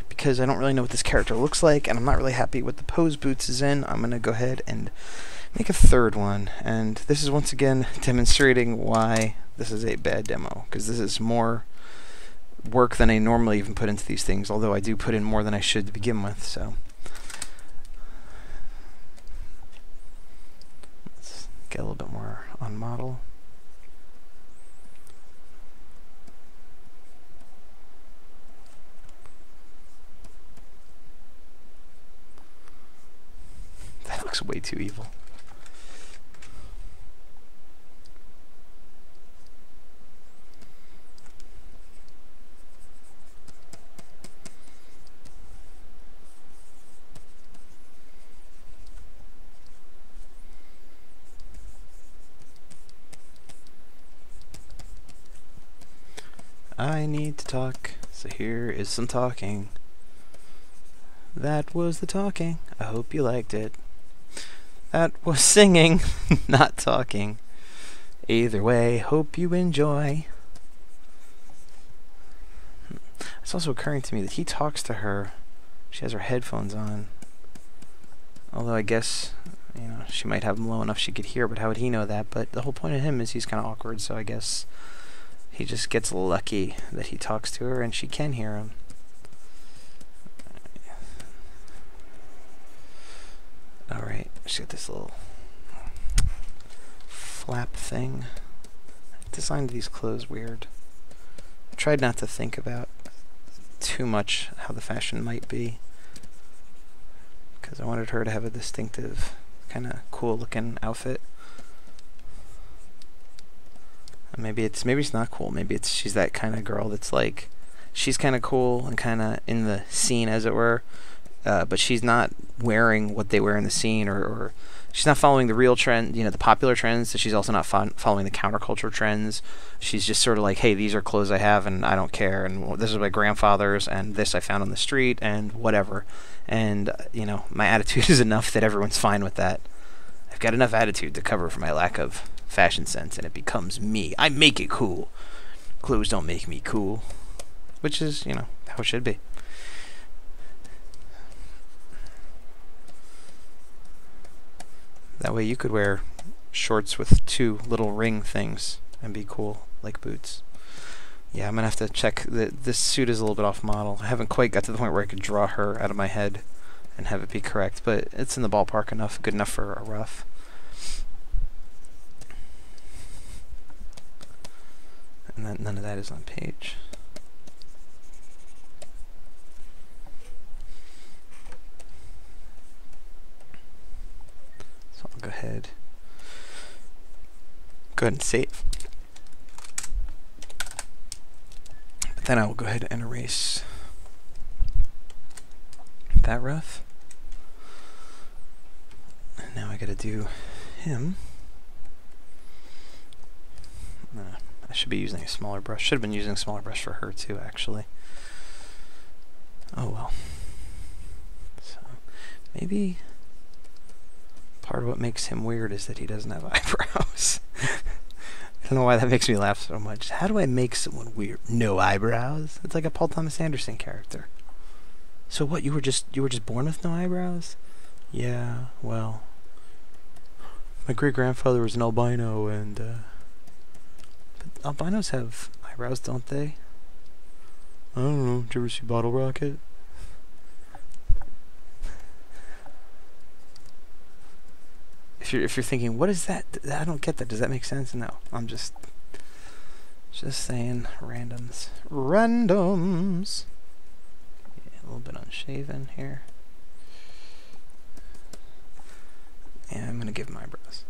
because I don't really know what this character looks like and I'm not really happy with the pose Boots is in, I'm going to go ahead and make a third one. And this is once again demonstrating why this is a bad demo, because this is more work than I normally even put into these things, although I do put in more than I should to begin with. So let's get a little bit more on model. That looks way too evil. I need to talk, so here is some talking. That was the talking. I hope you liked it. That was singing, not talking. Either way, hope you enjoy. It's also occurring to me that he talks to her. She has her headphones on. Although I guess, you know, she might have them low enough she could hear, but how would he know that? But the whole point of him is he's kind of awkward, so I guess he just gets lucky that he talks to her and she can hear him. Alright, she's got this little flap thing. I designed these clothes weird. I tried not to think about too much how the fashion might be, because I wanted her to have a distinctive, kind of cool looking outfit. Maybe it's not cool. Maybe she's that kind of girl that's like, she's kind of cool and kind of in the scene, as it were, but she's not wearing what they wear in the scene, or she's not following the real trend, you know, the popular trends. So she's also not following the counterculture trends. She's just sort of like, hey, these are clothes I have and I don't care, and this is my grandfather's, and this I found on the street, and whatever. And you know, my attitude is enough that everyone's fine with that. I've got enough attitude to cover for my lack of fashion sense, and it becomes me. I make it cool. Clothes don't make me cool, which is, you know, how it should be. That way you could wear shorts with two little ring things and be cool like Boots. Yeah, I'm gonna have to check. This suit is a little bit off model. I haven't quite got to the point where I could draw her out of my head and have it be correct, but it's in the ballpark enough, good enough for a rough. And none of that is on page. I'll go ahead and save. But then I will go ahead and erase that rough. And now I gotta do him. I should be using a smaller brush. Should have been using a smaller brush for her too, actually. Oh well. So maybe part of what makes him weird is that he doesn't have eyebrows. I don't know why that makes me laugh so much. How do I make someone weird? No eyebrows? It's like a Paul Thomas Anderson character. So what? You were just born with no eyebrows? Yeah. Well, my great grandfather was an albino, and but albinos have eyebrows, don't they? I don't know. Did you ever see Bottle Rocket? If you're thinking, what is that? I don't get that. Does that make sense? No, I'm just saying randoms. Randoms. Yeah, a little bit unshaven here. And I'm gonna give him eyebrows.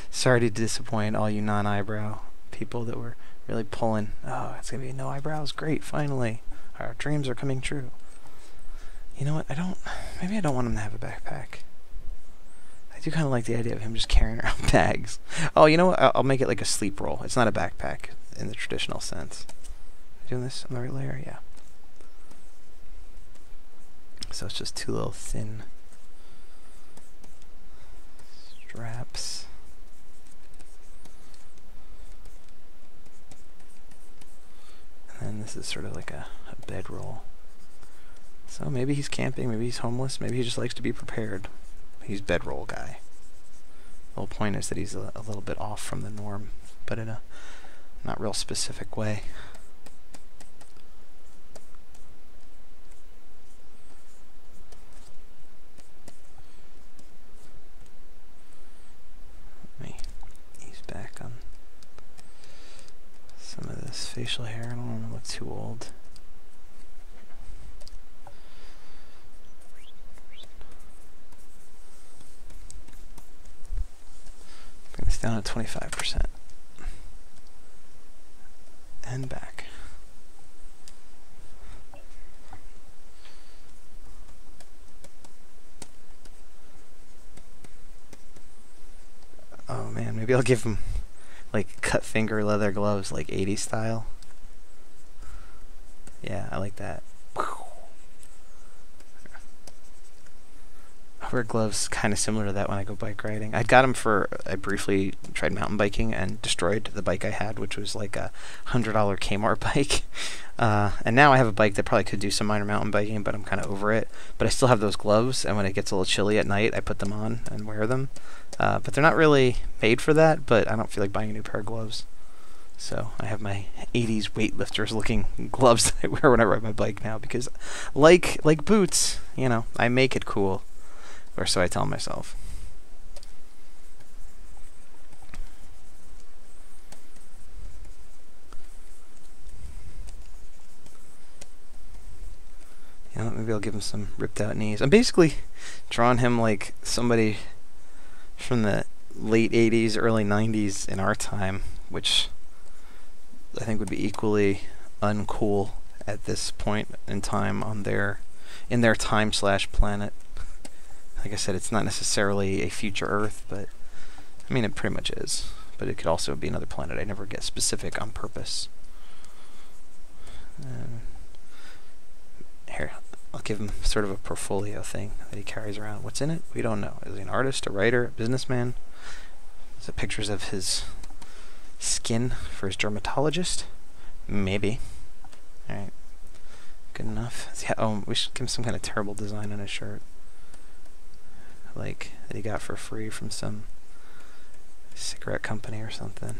Sorry to disappoint all you non-eyebrow people that were really pulling. Oh, it's gonna be no eyebrows. Great, finally, our dreams are coming true. You know what? Maybe I don't want him to have a backpack. I do kind of like the idea of him just carrying around bags. Oh, you know what? I'll make it like a sleep roll. It's not a backpack in the traditional sense. Am I doing this on the right layer? Yeah. So it's just two little thin straps. And then this is sort of like a bedroll. So maybe he's camping, maybe he's homeless, maybe he just likes to be prepared. He's bedroll guy. The whole point is that he's a little bit off from the norm, but in a not real specific way. Let me ease back on some of this facial hair. I don't want to look too old. Bring this down to 25%. And back. Oh man, maybe I'll give him like cut finger leather gloves, like 80s style. Yeah, I like that. I wear gloves kind of similar to that when I go bike riding. I briefly tried mountain biking and destroyed the bike I had, which was like a $100 Kmart bike. And now I have a bike that probably could do some minor mountain biking, but I'm kind of over it. But I still have those gloves, and when it gets a little chilly at night, I put them on and wear them. But they're not really made for that, but I don't feel like buying a new pair of gloves. So I have my 80s weightlifters looking gloves that I wear when I ride my bike now, because like boots, you know, I make it cool. Or so I tell myself. You know, maybe I'll give him some ripped out knees. I'm basically drawing him like somebody from the late 80s, early 90s in our time, which I think would be equally uncool at this point in time on in their time/planet. Like I said, it's not necessarily a future Earth, but I mean, it pretty much is. But it could also be another planet. I never get specific on purpose. Here, I'll give him sort of a portfolio thing that he carries around. What's in it? We don't know. Is he an artist, a writer, a businessman? Is it pictures of his skin for his dermatologist? Maybe. Alright. Good enough. Yeah, oh, we should give him some kind of terrible design on his shirt. Like that he got for free from some cigarette company or something.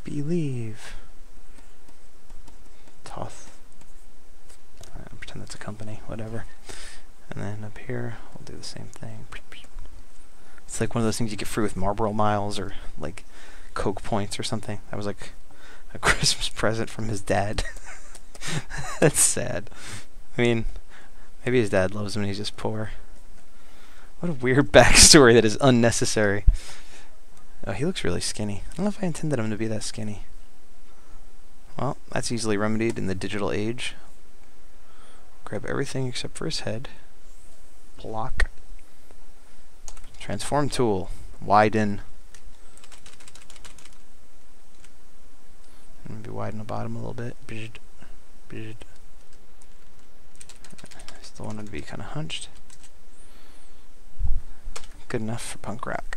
Believe. Toth. I'll pretend that's a company, whatever. And then up here, we'll do the same thing. It's like one of those things you get free with Marlboro Miles or like Coke points or something. That was like a Christmas present from his dad. That's sad. I mean, Maybe his dad loves him and he's just poor. What a weird backstory that is unnecessary. Oh, he looks really skinny. I don't know if I intended him to be that skinny. Well, that's easily remedied in the digital age. Grab everything except for his head. Block. Transform tool. Widen. Maybe widen the bottom a little bit. Still want him to be kind of hunched. Good enough for punk rock.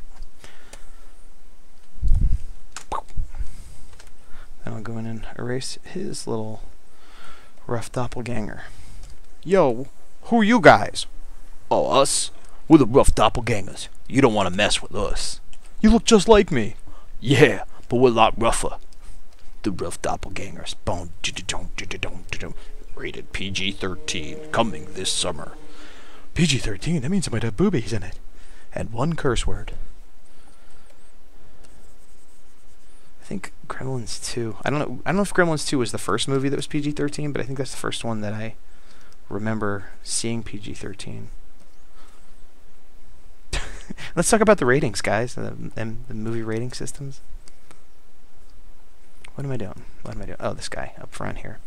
Then I'll go in and erase his little rough doppelganger. Yo, who are you guys? Oh, us? We're the rough doppelgangers. You don't want to mess with us. You look just like me. Yeah, but we're a lot rougher. The rough doppelgangers. Rated PG-13. Coming this summer. PG-13? That means it might have boobies in it. And one curse word. I think Gremlins 2. I don't know if Gremlins 2 was the first movie that was PG-13, but I think that's the first one that I remember seeing PG-13. Let's talk about the ratings, guys. The movie rating systems. What am I doing? What am I doing? Oh, this guy up front here.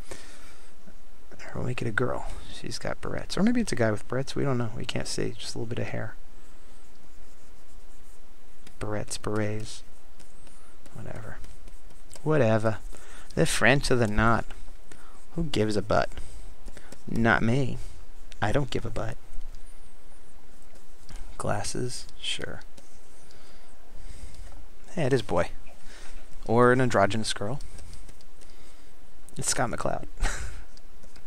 We'll make it a girl. She's got barrettes. Or maybe it's a guy with barrettes. We don't know. We can't see. Just a little bit of hair. Barrettes, berets. Whatever. Whatever. They're French or they're not. Who gives a butt? Not me. I don't give a butt. Glasses? Sure. Yeah, it is boy. Or an androgynous girl. It's Scott McCloud.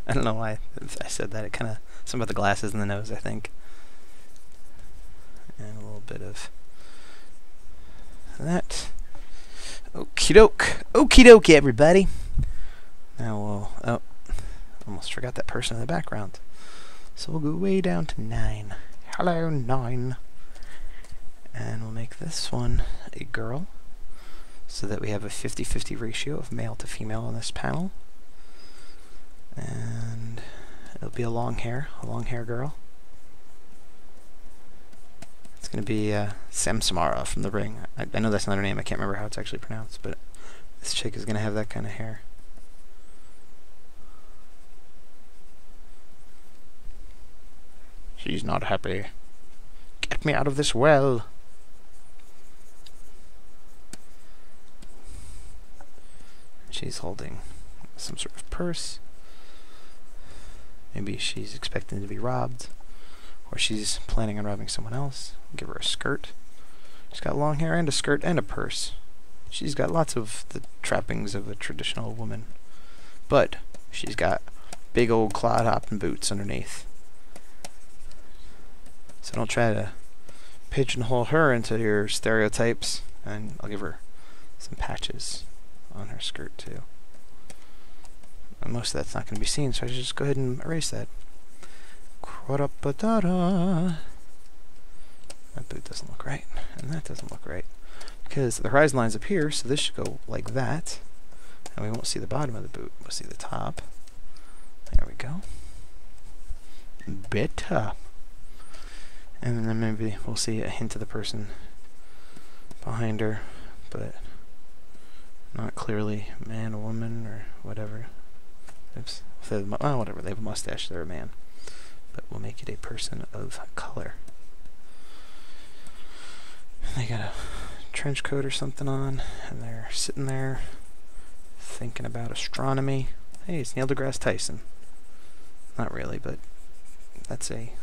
I don't know why I said that. It kind of... Something about the glasses and the nose, I think. And a little bit of that. Okie doke. Okie doke, everybody. Now we'll... Oh. Almost forgot that person in the background. So we'll go way down to 9. Hello, 9. And we'll make this one a girl, so that we have a 50-50 ratio of male to female on this panel. And it'll be a long hair girl. It's going to be Sam Samara from The Ring. I know that's not her name. I can't remember how it's actually pronounced, but this chick is going to have that kind of hair. She's not happy. Get me out of this well. She's holding some sort of purse. Maybe she's expecting to be robbed, or she's planning on robbing someone else. Give her a skirt. She's got long hair and a skirt and a purse. She's got lots of the trappings of a traditional woman, but she's got big old clod-hopping boots underneath. So don't try to pigeonhole her into your stereotypes, and I'll give her some patches on her skirt too. And most of that's not going to be seen, so I should just go ahead and erase that. That boot doesn't look right, and that doesn't look right, because the horizon line's up here, so this should go like that, and we won't see the bottom of the boot. We'll see the top. There we go. Better. And then maybe we'll see a hint of the person behind her, but not clearly man or woman or whatever. Oops. Oh, whatever. They have a mustache. They're a man. But we'll make it a person of color. They got a trench coat or something on, and they're sitting there thinking about astronomy. Hey, it's Neil deGrasse Tyson. Not really, but that's a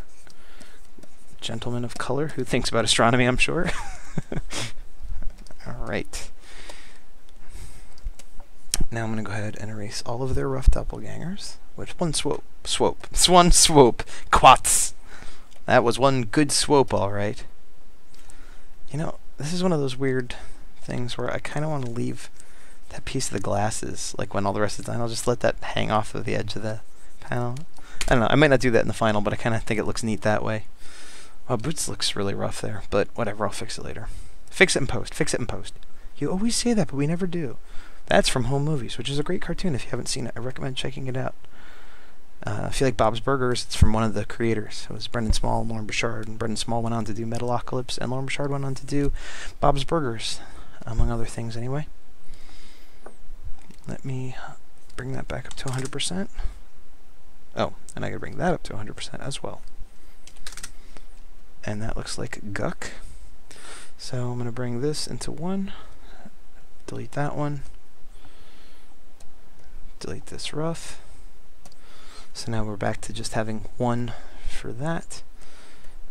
gentleman of color who thinks about astronomy, I'm sure. Alright. Now I'm going to go ahead and erase all of their rough doppelgangers with one swoop. One swoop. Quats. That was one good swoop, alright. You know, this is one of those weird things where I kind of want to leave that piece of the glasses, like when all the rest is done, I'll just let that hang off of the edge of the panel. I don't know, I might not do that in the final, but I kind of think it looks neat that way. Well, Boots looks really rough there, but whatever, I'll fix it later. Fix it in post, fix it in post. You always say that, but we never do. That's from Home Movies, which is a great cartoon if you haven't seen it. I recommend checking it out. If you like Bob's Burgers, it's from one of the creators. It was Brendan Small and Lauren Bouchard, and Brendan Small went on to do Metalocalypse, and Lauren Bouchard went on to do Bob's Burgers, among other things anyway. Let me bring that back up to 100%. Oh, and I gotta bring that up to 100% as well. And that looks like Guck. So I'm gonna bring this into 1, delete that one, delete this rough. So now we're back to just having 1 for that.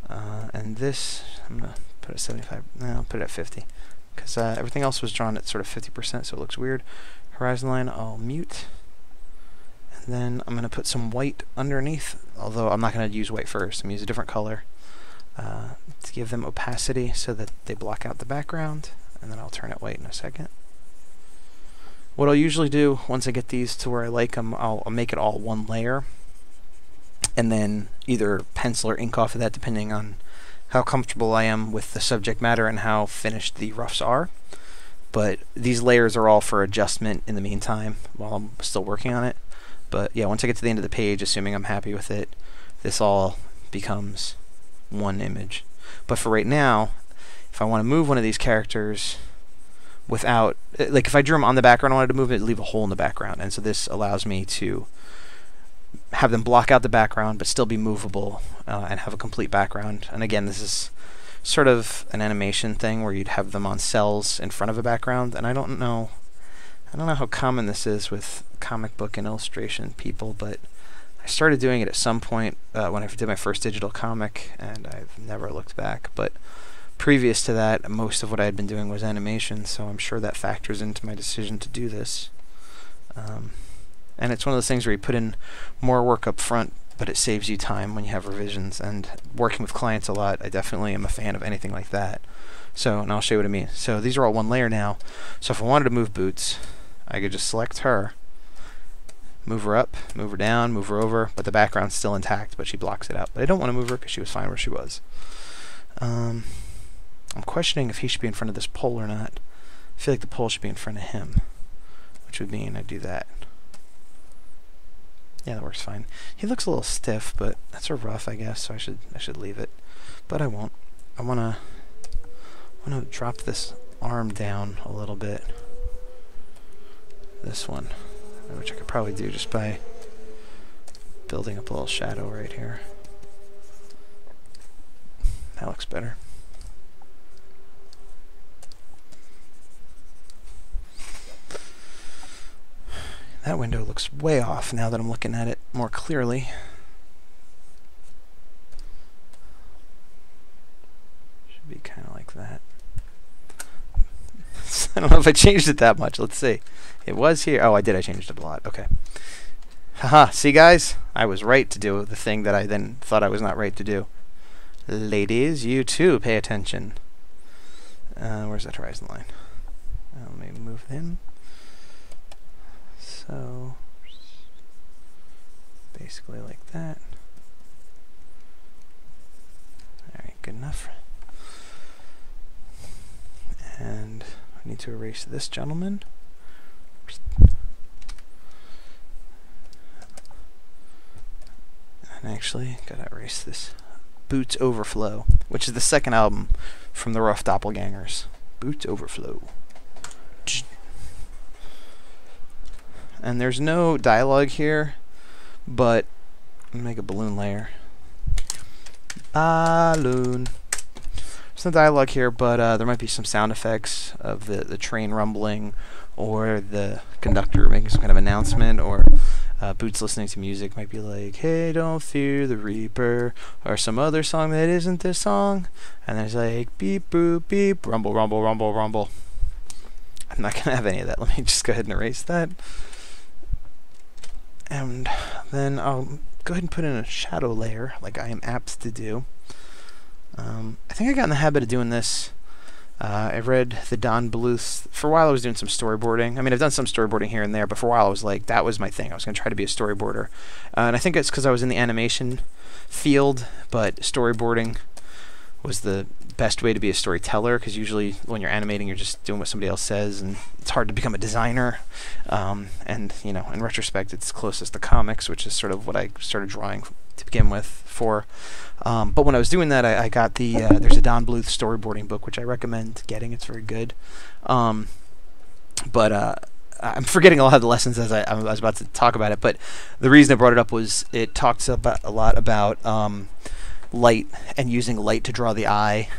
And this, I'm going to put it at 75, no, I'll put it at 50. Because everything else was drawn at sort of 50%, so it looks weird. Horizon line, I'll mute. And then I'm going to put some white underneath, although I'm not going to use white first. I'm going to use a different color to give them opacity so that they block out the background. And then I'll turn it white in a second. What I'll usually do, once I get these to where I like them, I'll make it all one layer, and then either pencil or ink off of that, depending on how comfortable I am with the subject matter and how finished the roughs are. But these layers are all for adjustment in the meantime, while I'm still working on it. But yeah, once I get to the end of the page, assuming I'm happy with it, this all becomes one image. But for right now, if I want to move one of these characters without, like if I drew them on the background, I wanted to move it, leave a hole in the background, and so this allows me to have them block out the background but still be movable and have a complete background. And again, this is sort of an animation thing where you'd have them on cells in front of a background, and I don't know how common this is with comic book and illustration people, but I started doing it at some point when I did my first digital comic, and I've never looked back. But previous to that, most of what I had been doing was animation, so I'm sure that factors into my decision to do this. And it's one of those things where you put in more work up front, but it saves you time when you have revisions. And working with clients a lot, I definitely am a fan of anything like that. So, and I'll show you what I mean. So these are all one layer now. So if I wanted to move Boots, I could just select her, move her up, move her down, move her over, but the background's still intact, but she blocks it out. But I don't want to move her because she was fine where she was. I'm questioning if he should be in front of this pole or not. I feel like the pole should be in front of him, which would mean I do that. Yeah, that works fine. He looks a little stiff, but that's a rough, I guess, so I should leave it. But I won't. I wanna drop this arm down a little bit. This one, which I could probably do just by building up a little shadow right here. That looks better. That window looks way off now that I'm looking at it more clearly. Should be kind of like that. I don't know if I changed it that much. Let's see. It was here. Oh, I did. I changed it a lot. Okay. Haha. See, guys? I was right to do the thing that I then thought I was not right to do. Ladies, you too pay attention. Where's that horizon line? Let me move him. So, basically like that. Alright, good enough. And I need to erase this gentleman. And actually, gotta erase this Boots Overflow, which is the second album from the Rough Doppelgangers. Boots Overflow. And there's no dialogue here, but I'm gonna make a balloon layer. Balloon. There's no dialogue here, but there might be some sound effects of the train rumbling, or the conductor making some kind of announcement, or Boots listening to music. Might be like, "Hey, don't fear the Reaper," or some other song that isn't this song. And there's like, "Beep, boop, beep, rumble, rumble, rumble, rumble." I'm not gonna have any of that. Let me just go ahead and erase that. And then I'll go ahead and put in a shadow layer, like I am apt to do. I think I got in the habit of doing this. I read the Don Bluth. For a while I was doing some storyboarding. I mean, I've done some storyboarding here and there, but for a while I was like, that was my thing. I was going to try to be a storyboarder. And I think it's because I was in the animation field, but storyboarding was the best way to be a storyteller, because usually when you're animating, you're just doing what somebody else says, and it's hard to become a designer. And you know, in retrospect, it's closest to comics, which is sort of what I started drawing to begin with for. But when I was doing that, I got the there's a Don Bluth storyboarding book, which I recommend getting. It's very good. But I'm forgetting a lot of the lessons as I was about to talk about it. But the reason I brought it up was it talks about a lot about light and using light to draw the eye.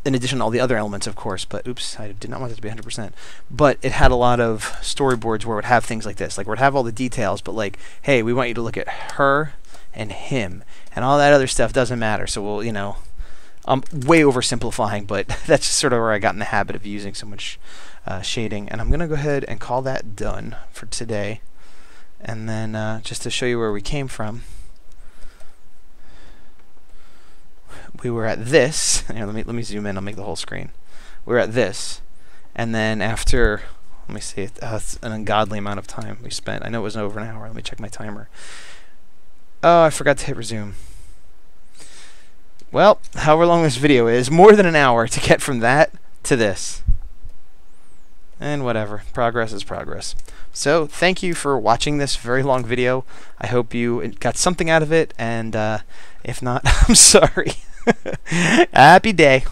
In addition to all the other elements, of course. But oops, I did not want it to be 100%. But it had a lot of storyboards where it would have things like this, like where it would have all the details, but like, hey, we want you to look at her and him, and all that other stuff doesn't matter. So we'll, you know, I'm way oversimplifying, but that's just sort of where I got in the habit of using so much shading. And I'm gonna go ahead and call that done for today. And then just to show you where we came from, we were at this. Here, let me zoom in. I'll make the whole screen. We were at this, and then after, let me see, it's an ungodly amount of time we spent. I know it was over an hour. Let me check my timer. Oh, I forgot to hit resume. Well, however long this video is, more than an hour to get from that to this. And whatever, progress is progress. So thank you for watching this very long video. I hope you got something out of it, and if not, I'm sorry. Happy day.